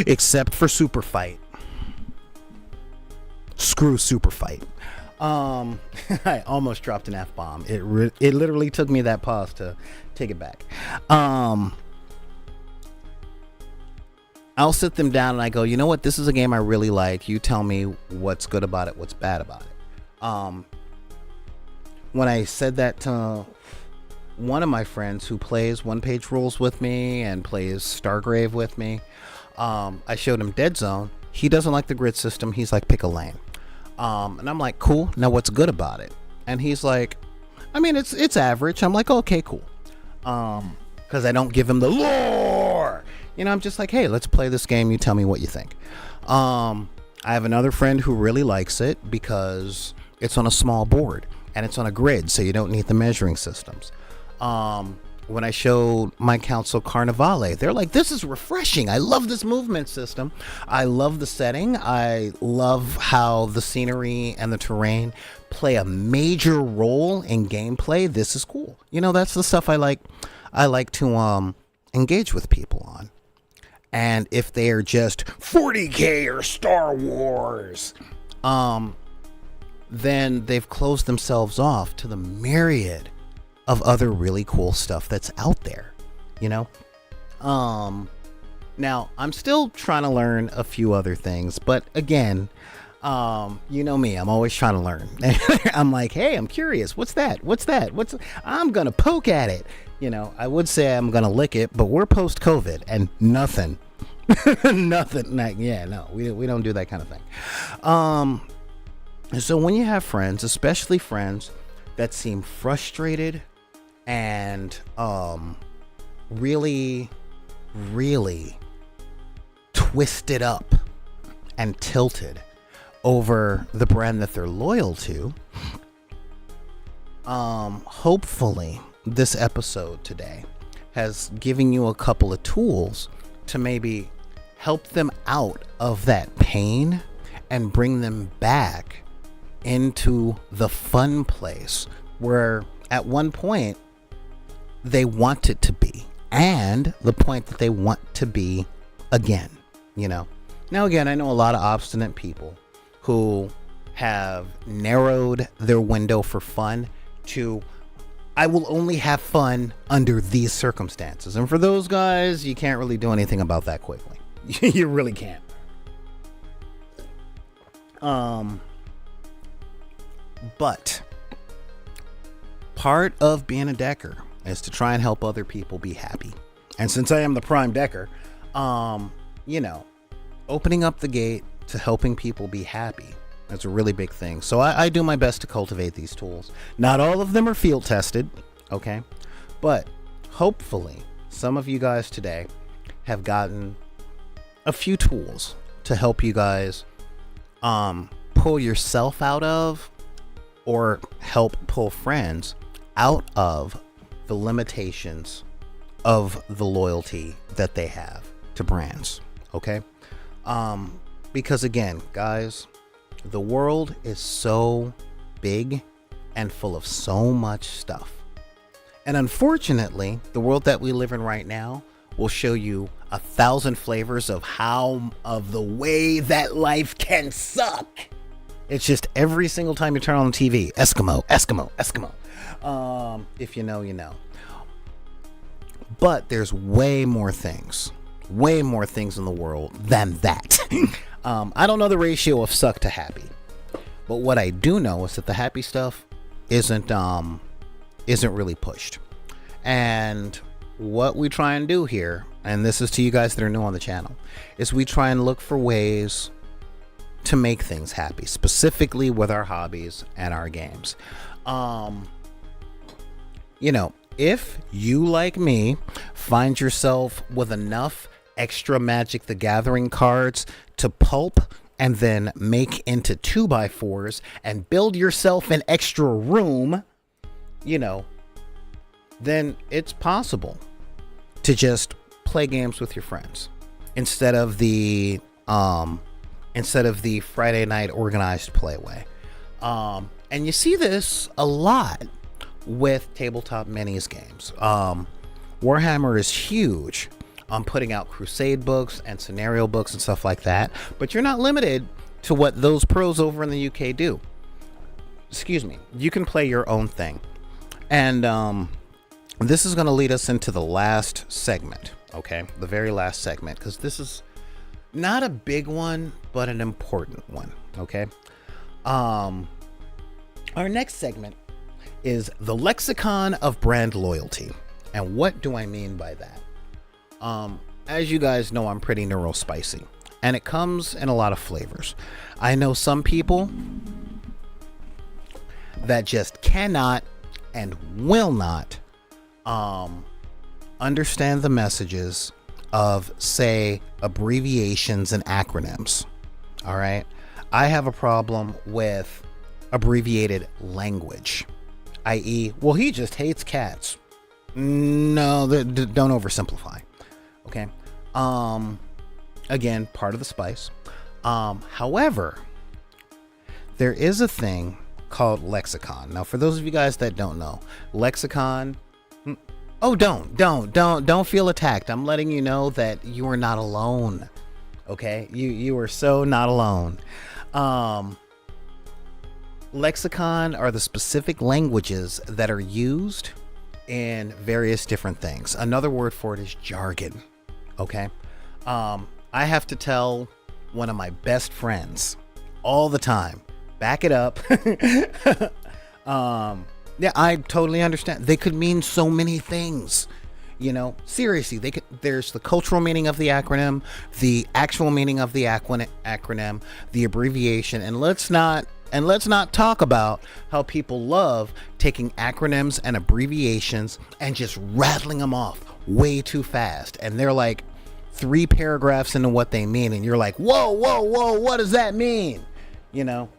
Except for Super Fight. Screw Super Fight. I almost dropped an F-bomb. It literally took me that pause to take it back. I'll sit them down and I go, you know what? This is a game I really like. You tell me what's good about it, what's bad about it. When I said that to one of my friends who plays one-page rules with me and plays Stargrave with me, I showed him Dead Zone. He doesn't like the grid system. He's like, pick a lane. And I'm like, cool. Now what's good about it? And he's like, I mean, it's average. I'm like, okay, cool. Because I don't give him the lore. I'm just like, hey, let's play this game. You tell me what you think. I have another friend who really likes it because it's on a small board and it's on a grid, so you don't need the measuring systems. When I showed my council Carnivale, they're like, this is refreshing. I love this movement system. I love the setting. I love how the scenery and the terrain play a major role in gameplay. This is cool. That's the stuff I like to engage with people on. And if they're just 40K or Star Wars, then they've closed themselves off to the myriad of other really cool stuff that's out there, Now, I'm still trying to learn a few other things, but again, you know me, I'm always trying to learn. I'm like, hey, I'm curious. What's that? I'm going to poke at it. I would say I'm going to lick it, but we're post-COVID and nothing. Nothing. We don't do that kind of thing. So when you have friends, especially friends that seem frustrated and really, really twisted up and tilted over the brand that they're loyal to, hopefully this episode today has given you a couple of tools to maybe help them out of that pain and bring them back into the fun place where at one point they want it to be, and the point that they want to be again, you know. Now again, I know a lot of obstinate people who have narrowed their window for fun to, I will only have fun under these circumstances. And for those guys, you can't really do anything about that quickly. You really can't. But part of being a decker is to try and help other people be happy. And since I am the prime decker, you know, opening up the gate to helping people be happy, that's a really big thing. So I do my best to cultivate these tools. Not all of them are field tested, okay? But hopefully some of you guys today have gotten a few tools to help you guys pull yourself out of, or help pull friends out of the limitations of the loyalty that they have to brands, okay? Because again, guys, the world is so big and full of so much stuff. And unfortunately, the world that we live in right now will show you 1,000 flavors of the way that life can suck. It's just every single time you turn on the TV, Eskimo, Eskimo, Eskimo. If you know, you know. But there's way more things in the world than that. I don't know the ratio of suck to happy, but what I do know is that the happy stuff isn't really pushed. And what we try and do here, and this is to you guys that are new on the channel, is we try and look for ways to make things happy, specifically with our hobbies and our games. You know, if you, like me, find yourself with enough extra Magic the Gathering cards to pulp and then make into 2x4s and build yourself an extra room, you know, then it's possible to just play games with your friends instead of the Friday night organized play way. And you see this a lot with tabletop minis games. Warhammer is huge on putting out crusade books and scenario books and stuff like that, but you're not limited to what those pros over in the UK do. Excuse me. You can play your own thing. And this is going to lead us into the last segment, okay? The very last segment, because this is not a big one, but an important one, okay? Our next segment is the lexicon of brand loyalty. And what do I mean by that? As you guys know, I'm pretty neurospicy, and it comes in a lot of flavors. I know some people that just cannot and will not understand the messages of, say, abbreviations and acronyms. All right. I have a problem with abbreviated language, i.e., well, he just hates cats. No, don't oversimplify. Okay. Again, part of the spice. However, there is a thing called lexicon. Now, for those of you guys that don't know, lexicon. Oh, don't feel attacked. I'm letting you know that you are not alone. Okay. You are so not alone. Lexicon are the specific languages that are used in various different things. Another word for it is jargon. Okay. I have to tell one of my best friends all the time, back it up. Yeah, I totally understand. They could mean so many things, you know, seriously. There's the cultural meaning of the acronym, the actual meaning of the acronym, the abbreviation, and let's not And let's not talk about how people love taking acronyms and abbreviations and just rattling them off way too fast. And they're like 3 paragraphs into what they mean. And you're like, whoa, whoa, whoa, what does that mean? You know?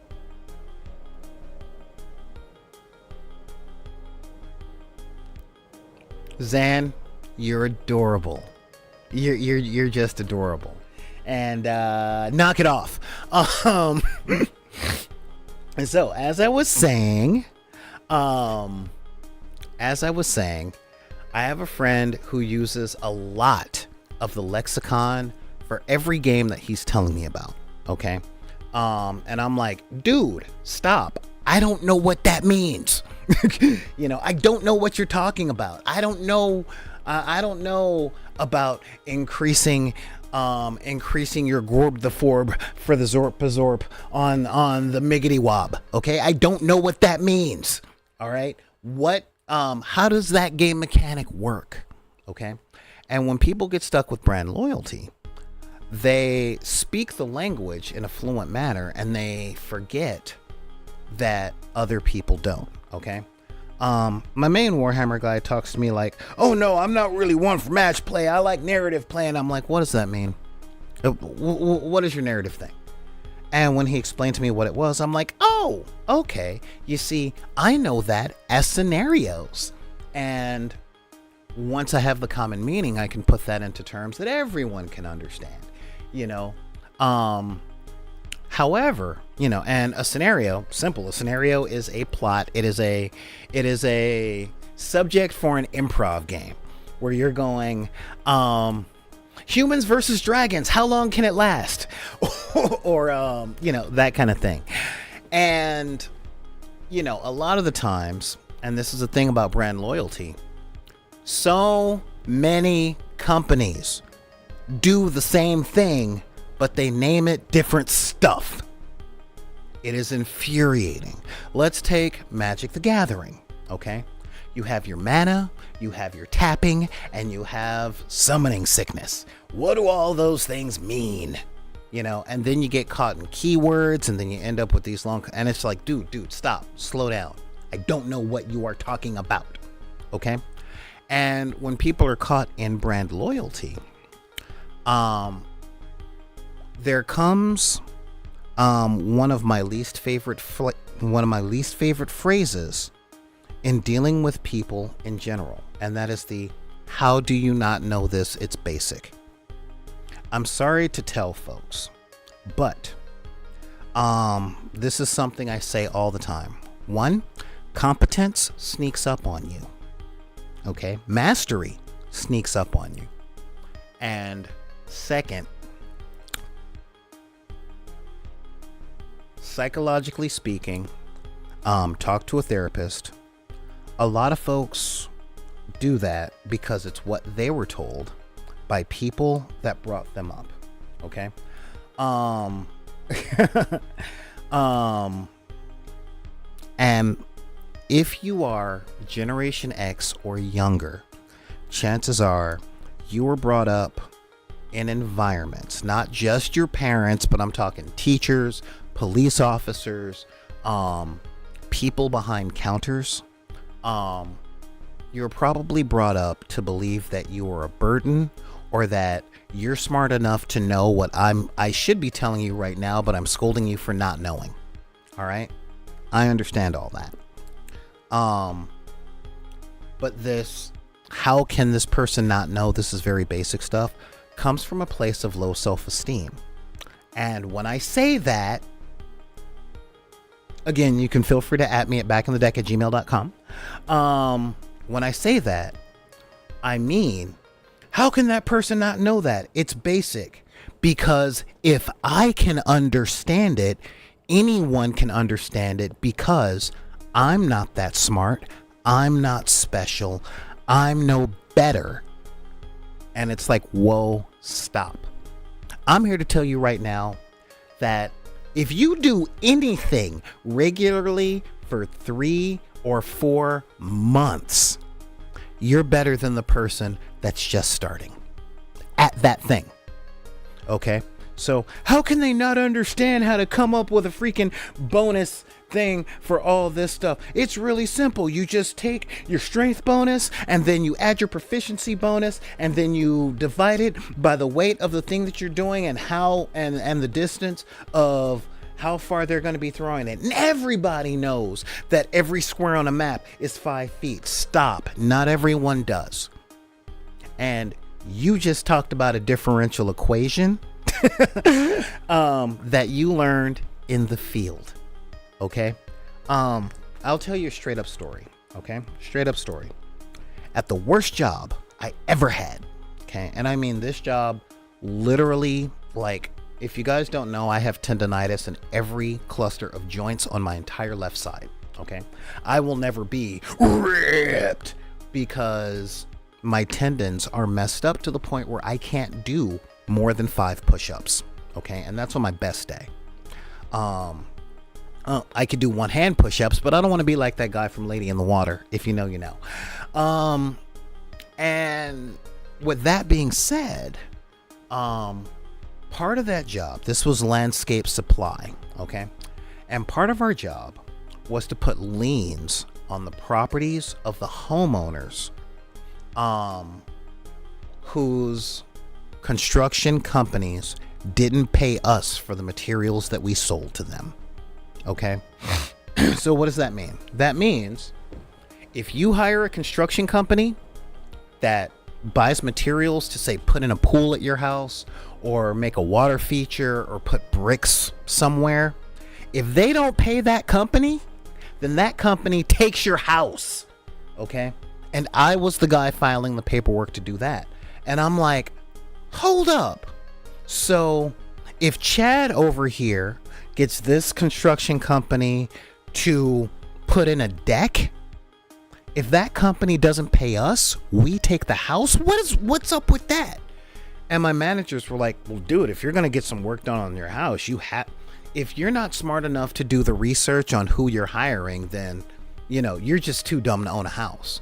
Zan, you're adorable. You're just adorable. And knock it off. And so, as I was saying, I have a friend who uses a lot of the lexicon for every game that he's telling me about. Okay. And I'm like, dude, stop. I don't know what that means. You know, I don't know what you're talking about. I don't know about increasing your gorb the forb for the zorp bazorp on the miggity wob. Okay, I don't know what that means. All right, how does that game mechanic work? Okay, and when people get stuck with brand loyalty, they speak the language in a fluent manner and they forget that other people don't. Okay. My main Warhammer guy talks to me like, oh no, I'm not really one for match play. I like narrative play. And I'm like, what does that mean? What is your narrative thing? And when he explained to me what it was, I'm like, oh, okay. You see, I know that as scenarios. And once I have the common meaning, I can put that into terms that everyone can understand, you know? However, you know, and a scenario is a plot. It is a subject for an improv game where you're going, humans versus dragons. How long can it last? or, you know, that kind of thing. And, you know, a lot of the times, and this is the thing about brand loyalty, so many companies do the same thing, but they name it different stuff. It is infuriating. Let's take Magic the Gathering, okay? You have your mana, you have your tapping, and you have summoning sickness. What do all those things mean? You know, and then you get caught in keywords, and then you end up with these long... And it's like, dude, stop, slow down. I don't know what you are talking about, okay? And when people are caught in brand loyalty, there comes one of my least favorite phrases in dealing with people in general, and that is the how do you not know this? It's basic. I'm sorry to tell folks, but this is something I say all the time. 1, competence sneaks up on you. Okay, mastery sneaks up on you. And second, psychologically speaking, talk to a therapist. A lot of folks do that because it's what they were told by people that brought them up. Okay. And if you are Generation X or younger, chances are you were brought up in environments, not just your parents, but I'm talking teachers, police officers, people behind counters. You're probably brought up to believe that you are a burden, or that you're smart enough to know what I should be telling you right now, but I'm scolding you for not knowing. All right? I understand all that. But this, how can this person not know this is very basic stuff, comes from a place of low self-esteem. And when I say that, again, you can feel free to at me at backinthedeck@gmail.com. When I say that, I mean, how can that person not know that? It's basic. Because if I can understand it, anyone can understand it, because I'm not that smart. I'm not special. I'm no better. And it's like, whoa, stop. I'm here to tell you right now that if you do anything regularly for 3 or 4 months, you're better than the person that's just starting at that thing. Okay? So how can they not understand how to come up with a freaking bonus thing for all this stuff? It's really simple. You just take your strength bonus and then you add your proficiency bonus and then you divide it by the weight of the thing that you're doing and how and the distance of how far they're going to be throwing it. And everybody knows that every square on a map is 5 feet. Stop. Not everyone does. And you just talked about a differential equation that you learned in the field. Okay. I'll tell you a straight up story. Okay. Straight up story. At the worst job I ever had. Okay. And I mean, this job literally, like, if you guys don't know, I have tendonitis in every cluster of joints on my entire left side. Okay. I will never be ripped because my tendons are messed up to the point where I can't do more than 5 push-ups. Okay. And that's on my best day. I could do one hand push-ups, but I don't want to be like that guy from Lady in the Water. If you know, you know. And with that being said, part of that job, this was landscape supply. Okay. And part of our job was to put liens on the properties of the homeowners, whose construction companies didn't pay us for the materials that we sold to them. Okay. So what does that mean? That means if you hire a construction company that buys materials to, say, put in a pool at your house or make a water feature or put bricks somewhere, if they don't pay that company, then that company takes your house. Okay. And I was the guy filing the paperwork to do that. And I'm like, hold up. So if Chad over here gets this construction company to put in a deck, if that company doesn't pay us, we take the house. What's up with that? And my managers were like, well, dude, if you're going to get some work done on your house, if you're not smart enough to do the research on who you're hiring, then, you're just too dumb to own a house,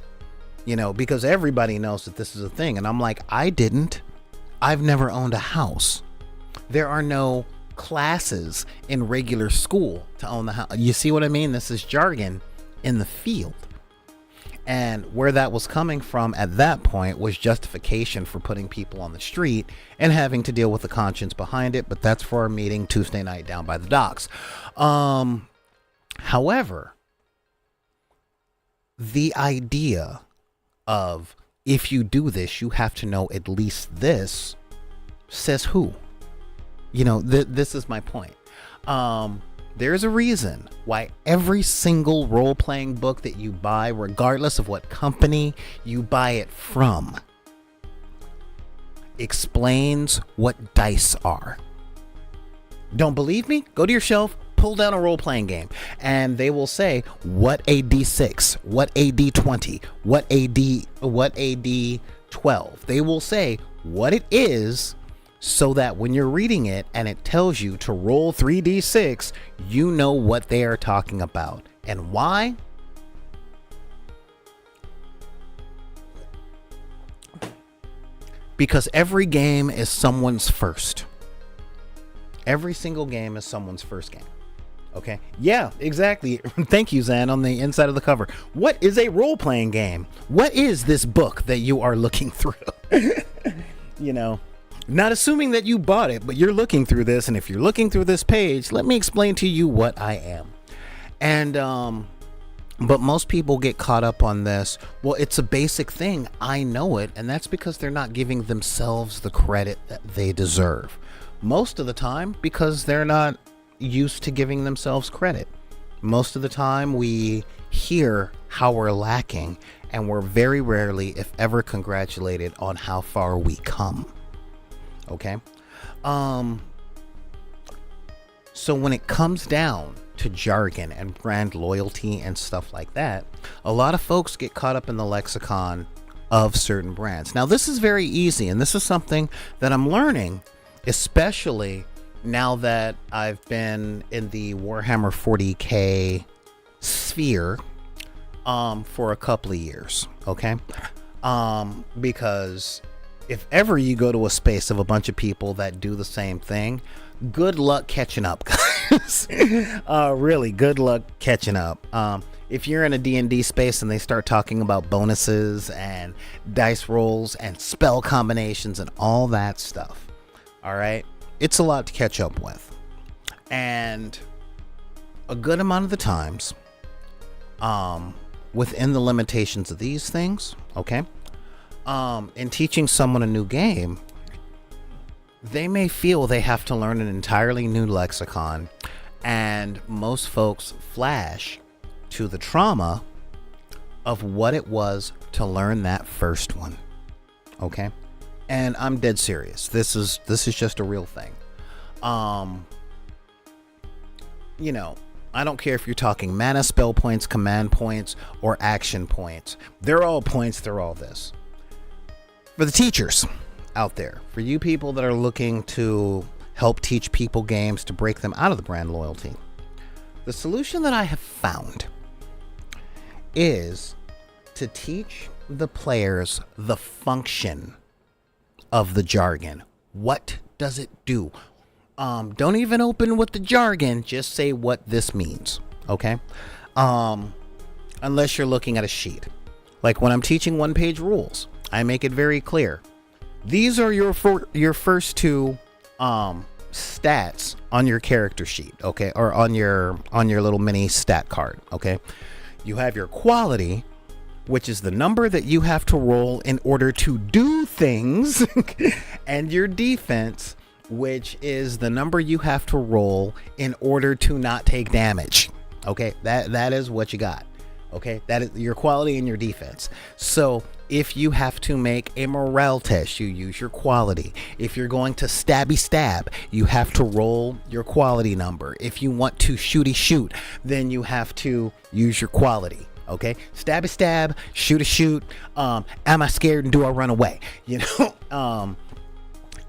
because everybody knows that this is a thing. And I'm like, I've never owned a house. There are no classes in regular school to own the house. You see what I mean? This is jargon in the field. And where that was coming from at that point was justification for putting people on the street and having to deal with the conscience behind it. But that's for our meeting Tuesday night down by the docks. However, the idea of, if you do this, you have to know at least this, says who? This is my point. There's a reason why every single role-playing book that you buy, regardless of what company you buy it from, explains what dice are. Don't believe me? Go to your shelf, pull down a role-playing game, and they will say what a D6, what a D20, what a D12. They will say what it is, so that when you're reading it and it tells you to roll 3d6, you know what they are talking about. And why? Because every game is someone's first. Every single game is someone's first game. Okay? Yeah, exactly. Thank you, Zan, on the inside of the cover. What is a role-playing game? What is this book that you are looking through? Not assuming that you bought it, but you're looking through this. And if you're looking through this page, let me explain to you what I am. And, but most people get caught up on this. Well, it's a basic thing. I know it. And that's because they're not giving themselves the credit that they deserve. Most of the time, because they're not used to giving themselves credit. Most of the time we hear how we're lacking, and we're very rarely, if ever, congratulated on how far we come. Okay. So when it comes down to jargon and brand loyalty and stuff like that, a lot of folks get caught up in the lexicon of certain brands. Now, this is very easy, and this is something that I'm learning, especially now that I've been in the Warhammer 40K sphere for a couple of years. Okay. Because if ever you go to a space of a bunch of people that do the same thing, good luck catching up, guys. Really, good luck catching up. If you're in a D&D space and they start talking about bonuses and dice rolls and spell combinations and all that stuff, all right, it's a lot to catch up with. And a good amount of the times, within the limitations of these things, okay, in teaching someone a new game, they may feel they have to learn an entirely new lexicon, and most folks flash to the trauma of what it was to learn that first one. Okay? And I'm dead serious. This is just a real thing. You know, I don't care if you're talking mana, spell points, command points, or action points. They're all points, they're all this. For the teachers out there, for you people that are looking to help teach people games to break them out of the brand loyalty, the solution that I have found is to teach the players the function of the jargon. What does it do? Don't even open with the jargon, just say what this means, okay? Unless you're looking at a sheet. Like when I'm teaching one-page rules, I make it very clear. These are your first two stats on your character sheet, okay? Or on your little mini stat card, okay? You have your quality, which is the number that you have to roll in order to do things, and your defense, which is the number you have to roll in order to not take damage. Okay, that is what you got. Okay, that is your quality and your defense. So if you have to make a morale test, you use your quality. If you're going to stabby stab, you have to roll your quality number. If you want to shooty shoot, then you have to use your quality. Okay, stabby stab, shoot a shoot. Am I scared and do I run away? You know,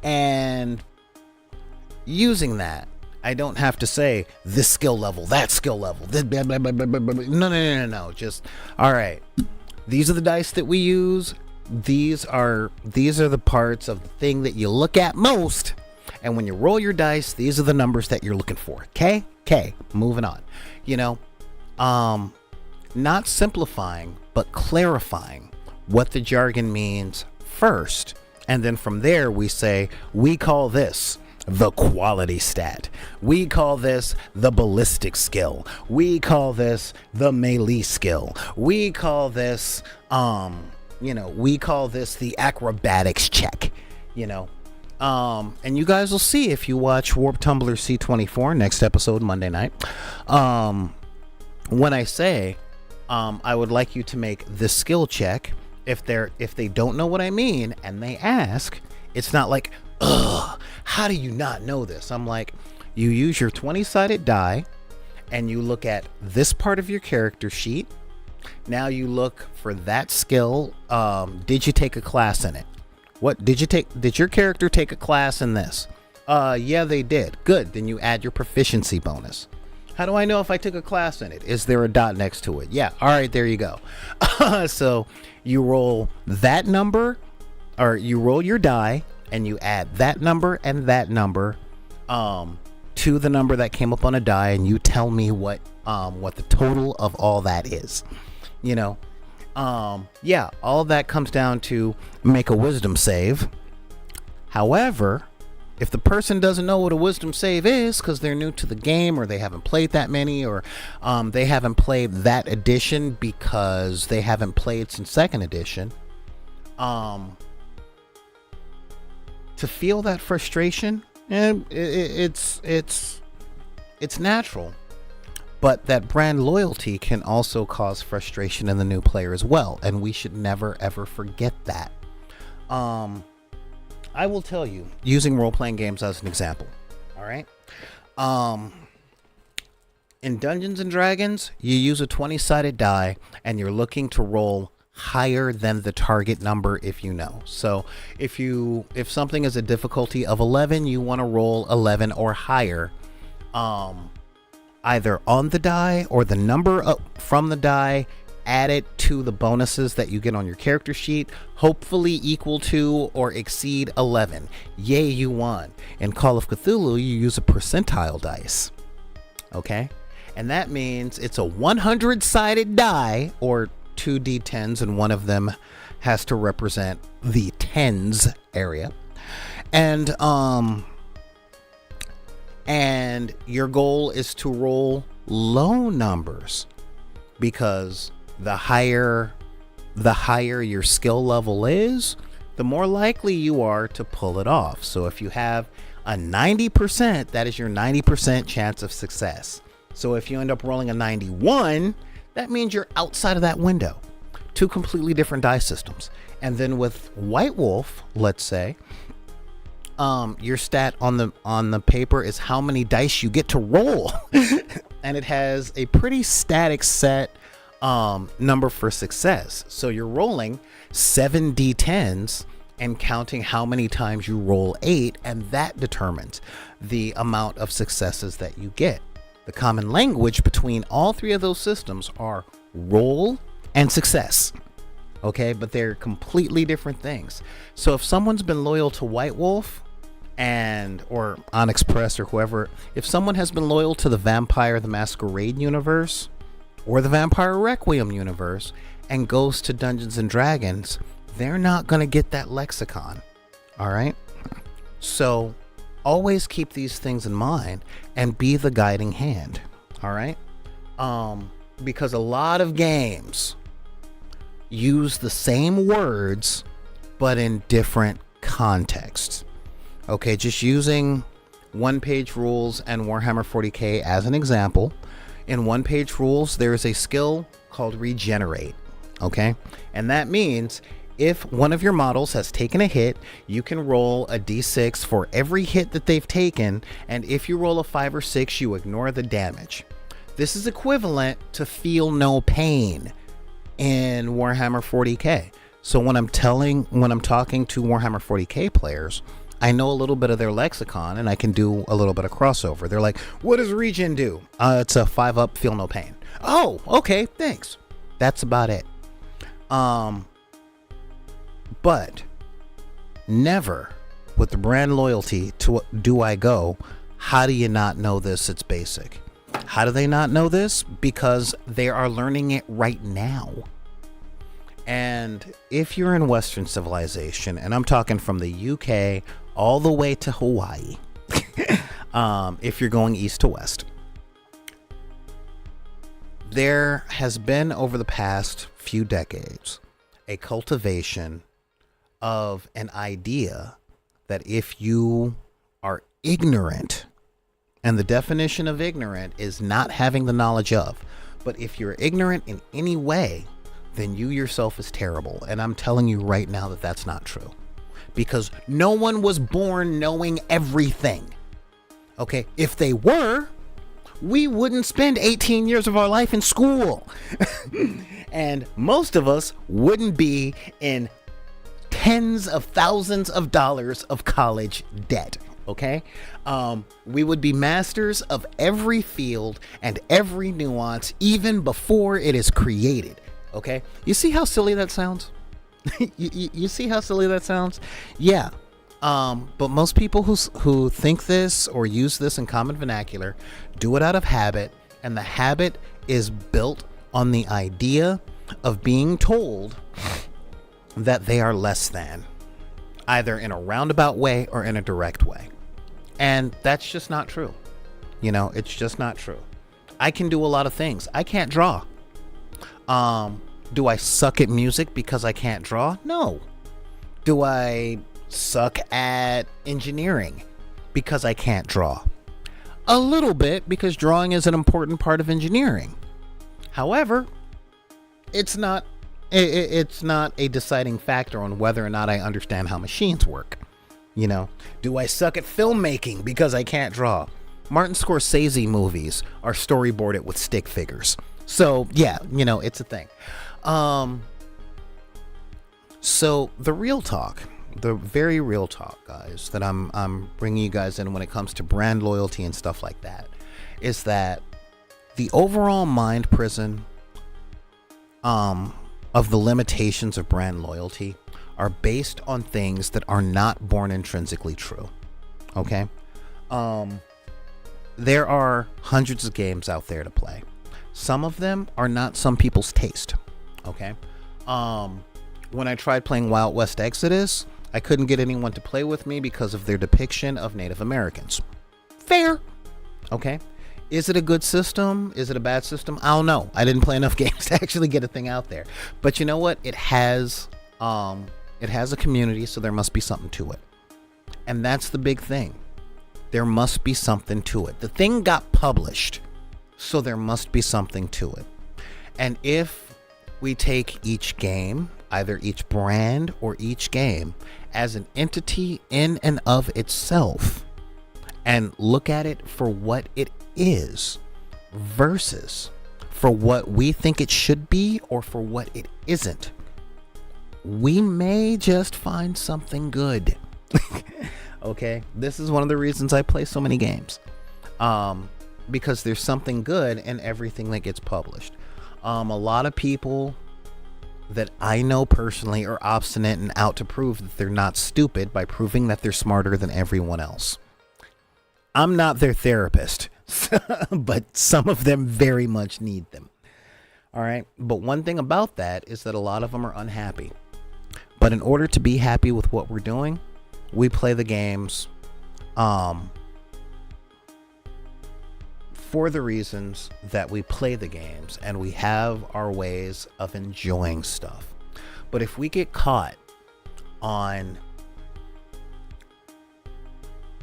and using that, I don't have to say this skill level, that skill level, this blah, blah, blah, blah, blah, blah. No. Just, all right. These are the dice that we use. These are the parts of the thing that you look at most. And when you roll your dice, these are the numbers that you're looking for. Okay? Moving on. You know, not simplifying, but clarifying what the jargon means first. And then from there, we say, we call this the quality stat. We call this the ballistic skill. We call this the melee skill. We call this, we call this the acrobatics check, and you guys will see if you watch Warp Tumbler C24, next episode, Monday night. When I say, I would like you to make this skill check, if they don't know what I mean and they ask, it's not like, ugh, how do you not know this? I'm like, you use your 20-sided die and you look at this part of your character sheet. Now you look for that skill. Did you take a class in it? What did you take? Did your character take a class in this? Yeah, they did. Good. Then you add your proficiency bonus. How do I know if I took a class in it? Is there a dot next to it? Yeah. All right, there you go. So you roll that number, or you roll your die and you add that number and that number to the number that came up on a die, and you tell me what the total of all that is. Yeah, all of that comes down to make a wisdom save. However, if the person doesn't know what a wisdom save is because they're new to the game, or they haven't played that many, or they haven't played that edition because they haven't played since second edition, to feel that frustration, and it's natural. But that brand loyalty can also cause frustration in the new player as well, and we should never ever forget that. I will tell you, using role-playing games as an example, all right? In Dungeons and Dragons, you use a 20-sided die, and you're looking to roll higher than the target number if you know. So if something is a difficulty of 11, you want to roll 11 or higher, either on the die or the number from the die add it to the bonuses that you get on your character sheet, hopefully equal to or exceed 11. Yay, you won. In Call of Cthulhu, you use a percentile dice. Okay? And that means it's a 100-sided die, or 2d10s, and one of them has to represent the tens area. And your goal is to roll low numbers, because the higher your skill level is, the more likely you are to pull it off. So if you have a 90%, that is your 90% chance of success. So if you end up rolling a 91, that means you're outside of that window. Two completely different die systems. And then with White Wolf, let's say, your stat on the paper is how many dice you get to roll. And it has a pretty static set number for success. So you're rolling 7 d10s and counting how many times you roll 8, and that determines the amount of successes that you get. The common language between all three of those systems are roll and success. Okay, but they're completely different things. So if someone's been loyal to White Wolf or Onyx Press or whoever, if someone has been loyal to the Vampire the Masquerade universe or the Vampire Requiem universe and goes to Dungeons and Dragons, they're not going to get that lexicon. All right. So always keep these things in mind and be the guiding hand. All right. Because a lot of games use the same words, but in different contexts. Okay, just using one-page rules and Warhammer 40k as an example. In one-page rules, there is a skill called Regenerate. Okay, and that means if one of your models has taken a hit, you can roll a d6 for every hit that they've taken, and if you roll a 5 or 6, you ignore the damage. This is equivalent to Feel No Pain in Warhammer 40k. So when I'm talking to Warhammer 40k players, I know a little bit of their lexicon and I can do a little bit of crossover. They're like, what does regen do? It's a 5-up, feel no pain. Oh, okay, thanks. That's about it. But never with the brand loyalty to do I go, how do you not know this? It's basic. How do they not know this? Because they are learning it right now. And if you're in Western civilization, and I'm talking from the UK all the way to Hawaii, if you're going east to west, there has been over the past few decades a cultivation of an idea that if you are ignorant, and the definition of ignorant is not having the knowledge of, but if you're ignorant in any way, then you yourself is terrible. And I'm telling you right now that that's not true, because no one was born knowing everything. Okay, if they were, we wouldn't spend 18 years of our life in school. And most of us wouldn't be in tens of thousands of dollars of college debt. Okay, we would be masters of every field and every nuance even before it is created. Okay, you see how silly that sounds? you see how silly that sounds? Yeah. But most people who think this or use this in common vernacular do it out of habit, and the habit is built on the idea of being told that they are less than, either in a roundabout way or in a direct way. And that's just not true. You know, it's just not true. I can do a lot of things. I can't draw. Do I suck at music because I can't draw? No. Do I suck at engineering because I can't draw? A little bit, because drawing is an important part of engineering. However, it's not a deciding factor on whether or not I understand how machines work. You know, do I suck at filmmaking because I can't draw? Martin Scorsese movies are storyboarded with stick figures. So yeah, you know, it's a thing. So the real talk, the very real talk, guys, that I'm bringing you guys in when it comes to brand loyalty and stuff like that, is that the overall mind prison of the limitations of brand loyalty are based on things that are not born intrinsically true. Okay? There are hundreds of games out there to play. Some of them are not some people's taste. Okay? When I tried playing Wild West Exodus, I couldn't get anyone to play with me because of their depiction of Native Americans. Fair. Okay? Is it a good system? Is it a bad system? I don't know. I didn't play enough games to actually get a thing out there. But you know what? It has a community, so there must be something to it. And that's the big thing. There must be something to it. The thing got published, so there must be something to it. And if we take each game, either each brand or each game, as an entity in and of itself, and look at it for what it is versus for what we think it should be or for what it isn't, we may just find something good. Okay, this is one of the reasons I play so many games, because there's something good in everything that gets published. A lot of people that I know personally are obstinate and out to prove that they're not stupid by proving that they're smarter than everyone else. I'm not their therapist, but some of them very much need them. All right. But one thing about that is that a lot of them are unhappy. But in order to be happy with what we're doing, we play the games for the reasons that we play the games, and we have our ways of enjoying stuff. But if we get caught on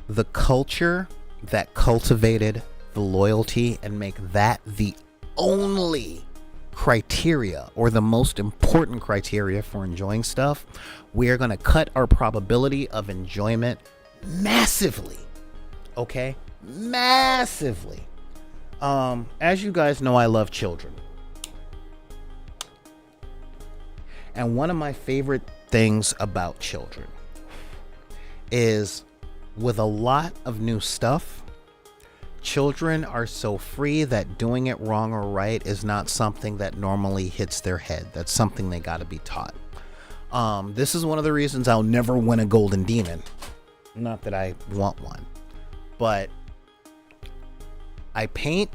the culture that cultivated the loyalty and make that the only criteria or the most important criteria for enjoying stuff, we are going to cut our probability of enjoyment massively. Okay? Massively. As you guys know, I love children. And one of my favorite things about children is, with a lot of new stuff, children are so free that doing it wrong or right is not something that normally hits their head. That's something they got to be taught. This is one of the reasons I'll never win a golden demon. Not that I want one, but I paint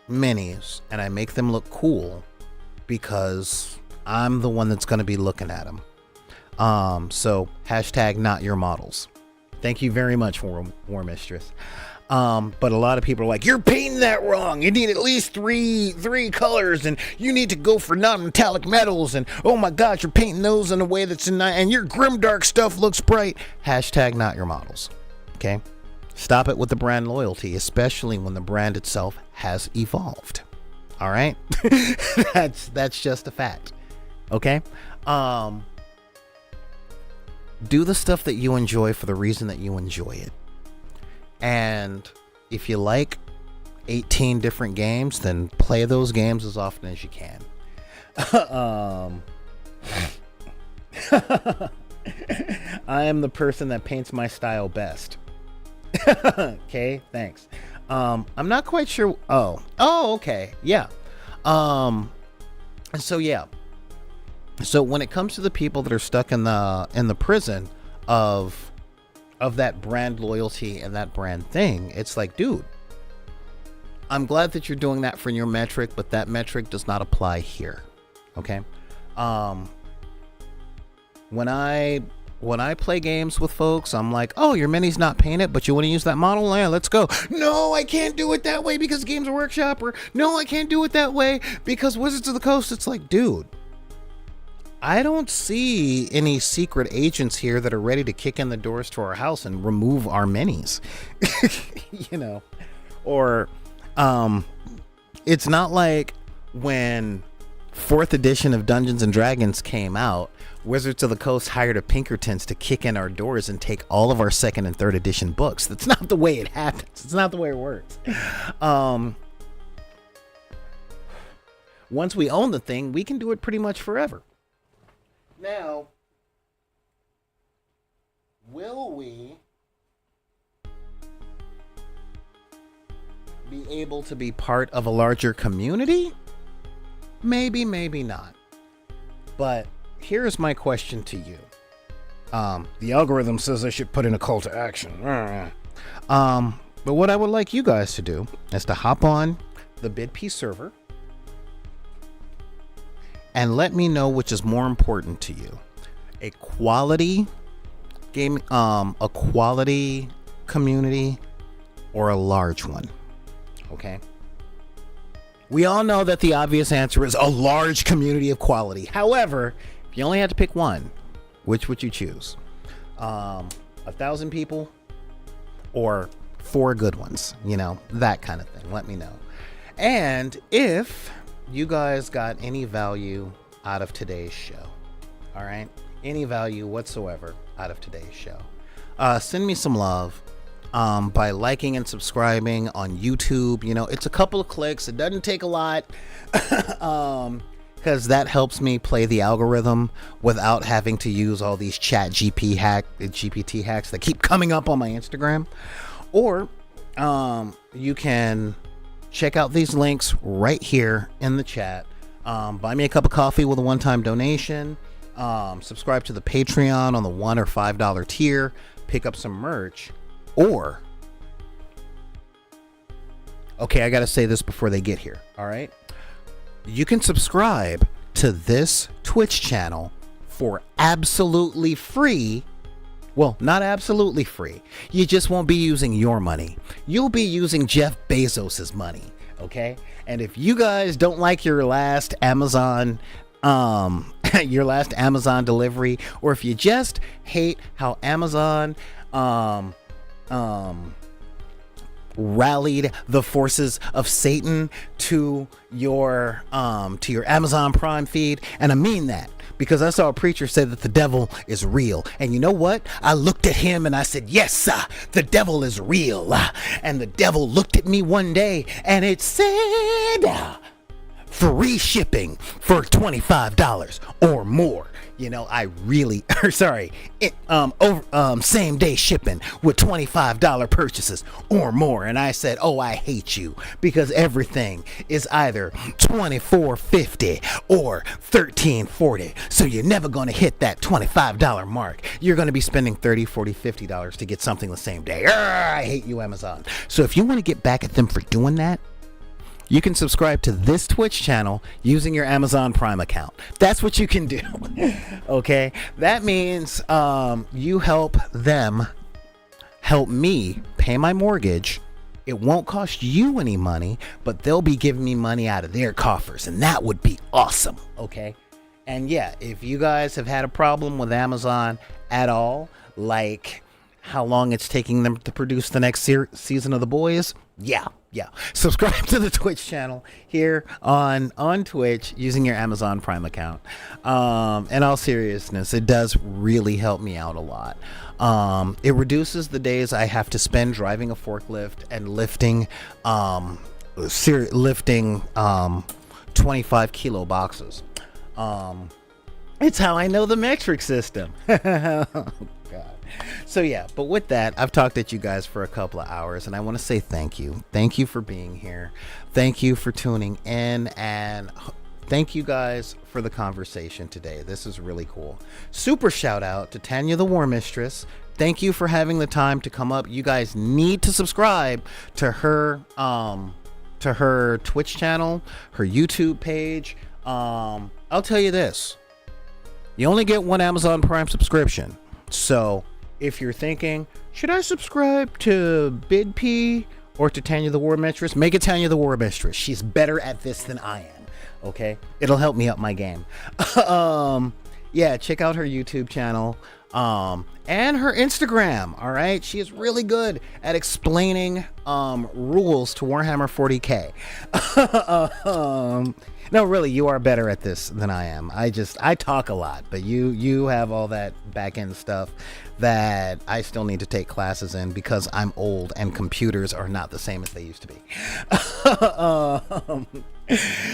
minis and I make them look cool because I'm the one that's going to be looking at them. So hashtag not your models. Thank you very much, War Mistress. But a lot of people are like, you're painting that wrong. You need at least three colors, and you need to go for non-metallic metals. And oh my gosh, you're painting those in a way that's and your grimdark stuff looks bright. Hashtag not your models. Okay? Stop it with the brand loyalty, especially when the brand itself has evolved. All right? That's just a fact. Okay? Do the stuff that you enjoy for the reason that you enjoy it. And if you like 18 different games, then play those games as often as you can. I am the person that paints my style best. Okay, thanks. I'm not quite sure. Oh, okay. Yeah. So when it comes to the people that are stuck in the prison of that brand loyalty and that brand thing, it's like, dude, I'm glad that you're doing that for your metric, but that metric does not apply here. Okay? When I play games with folks, I'm like, oh, your mini's not painted, but you want to use that model? Yeah, let's go. No, I can't do it that way because Games Workshop, or no, I can't do it that way because Wizards of the Coast. It's like, dude, I don't see any secret agents here that are ready to kick in the doors to our house and remove our minis. You know, or it's not like when 4th edition of Dungeons and Dragons came out, Wizards of the Coast hired a Pinkertons to kick in our doors and take all of our 2nd and 3rd edition books. That's not the way it happens. It's not the way it works. Once we own the thing, we can do it pretty much forever. Now, will we be able to be part of a larger community? Maybe, maybe not. But here's my question to you. The algorithm says I should put in a call to action. But what I would like you guys to do is to hop on the BidP server and let me know which is more important to you. A quality game, a quality community, or a large one. Okay? We all know that the obvious answer is a large community of quality. However, if you only had to pick one, which would you choose? 1,000 people or 4 good ones? You know, that kind of thing. Let me know. And if you guys got any value out of today's show, all right? Any value whatsoever out of today's show, send me some love by liking and subscribing on YouTube. You know, it's a couple of clicks. It doesn't take a lot. Because that helps me play the algorithm without having to use all these GPT hacks that keep coming up on my Instagram. Or you can check out these links right here in the chat. Buy me a cup of coffee with a one-time donation. Subscribe to the Patreon on the $1 or $5 tier. Pick up some merch. Or, okay, I got to say this before they get here. All right. You can subscribe to this Twitch channel for absolutely free. Well, not absolutely free. You just won't be using your money. You'll be using Jeff Bezos's money, okay? And if you guys don't like your last Amazon delivery, or if you just hate how Amazon rallied the forces of Satan to your Amazon Prime feed, and I mean that because I saw a preacher say that the devil is real, and you know what? I looked at him and I said, yes, the devil is real, and the devil looked at me one day and it said, free shipping for $25 or more. You know, I really, same day shipping with $25 purchases or more. And I said, oh, I hate you, because everything is either $24.50 or $13.40. So you're never going to hit that $25 mark. You're going to be spending $30, $40, $50 to get something the same day. I hate you, Amazon. So if you want to get back at them for doing that, you can subscribe to this Twitch channel using your Amazon Prime account. That's what you can do. Okay? That means you help them help me pay my mortgage. It won't cost you any money, but they'll be giving me money out of their coffers, and that would be awesome. Okay? And yeah, if you guys have had a problem with Amazon at all, like how long it's taking them to produce the next season of The Boys, yeah, subscribe to the Twitch channel here on Twitch using your Amazon Prime account. In all seriousness, it does really help me out a lot. It reduces the days I have to spend driving a forklift and lifting 25 kilo boxes. It's how I know the metric system. So yeah, but with that, I've talked at you guys for a couple of hours, and I want to say thank you. Thank you for being here. Thank you for tuning in, and thank you guys for the conversation today. This is really cool. Super shout out to Tanya the War Mistress. Thank you for having the time to come up. You guys need to subscribe to her Twitch channel, her YouTube page. I'll tell you this. You only get one Amazon Prime subscription. So if you're thinking, should I subscribe to BidP or to Tanya the War Mistress? Make it Tanya the War Mistress. She's better at this than I am. Okay? It'll help me up my game. Yeah, check out her YouTube channel. And her Instagram. All right? She is really good at explaining rules to Warhammer 40K. No, really, you are better at this than I am. I talk a lot, but you have all that back end stuff that I still need to take classes in because I'm old and computers are not the same as they used to be.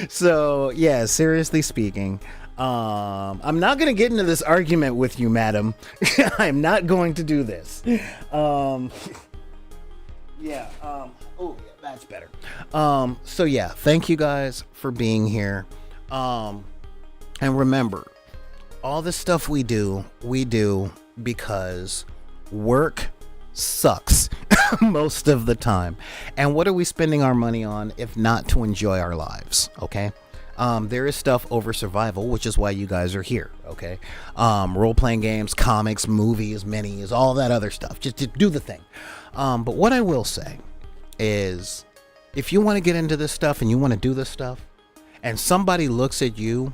So yeah, seriously speaking, I'm not going to get into this argument with you, madam. I'm not going to do this. Oh yeah, that's better. So yeah, thank you guys for being here. Um, and remember, all the stuff we do because work sucks most of the time. And what are we spending our money on if not to enjoy our lives? Okay. There is stuff over survival, which is why you guys are here. Okay. Role-playing games, comics, movies, minis, all that other stuff. Just to do the thing. But what I will say is, if you want to get into this stuff and you want to do this stuff, and somebody looks at you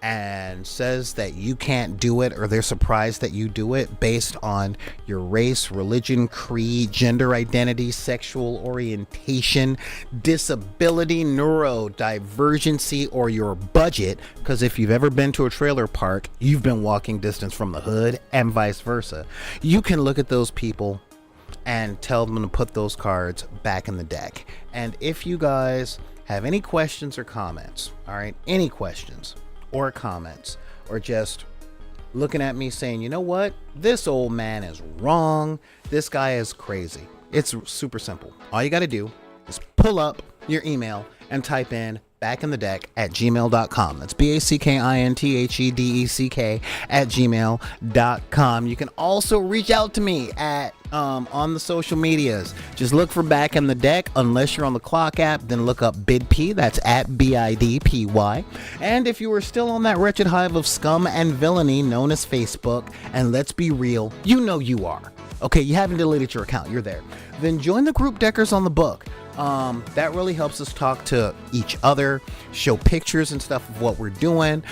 and says that you can't do it, or they're surprised that you do it based on your race, religion, creed, gender identity, sexual orientation, disability, neurodivergency, or your budget, because if you've ever been to a trailer park, you've been walking distance from the hood, and vice versa. You can look at those people and tell them to put those cards back in the deck. And if you guys have any questions or comments, all right, any questions or comments, or just looking at me saying, you know what, this old man is wrong, this guy is crazy, it's super simple. All you got to do is pull up your email and type in backinthedeck@gmail.com. That's BACKINTHEDECK@gmail.com. You can also reach out to me at on the social medias. Just look for Back in the Deck. Unless you're on the Clock app, then look up BidP. That's at BIDPY. And if you are still on that wretched hive of scum and villainy known as Facebook, and let's be real, you know you are. Okay, you haven't deleted your account, you're there. Then join the group Deckers on the Book. That really helps us talk to each other, show pictures and stuff of what we're doing,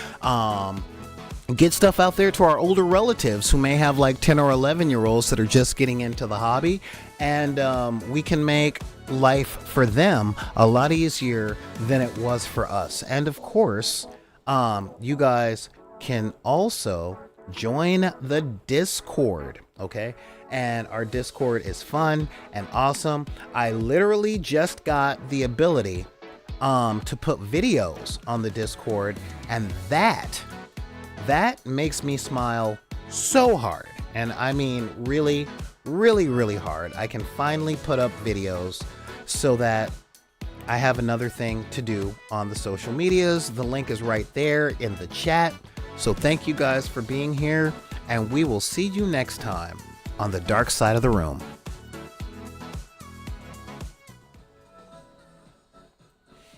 get stuff out there to our older relatives who may have like 10 or 11-year-olds that are just getting into the hobby, and we can make life for them a lot easier than it was for us. And of course, you guys can also join the Discord, okay? And our Discord is fun and awesome. I literally just got the ability to put videos on the Discord, and that makes me smile so hard. And I mean really, really, really hard. I can finally put up videos so that I have another thing to do on the social medias. The link is right there in the chat. So thank you guys for being here, and we will see you next time on the dark side of the room.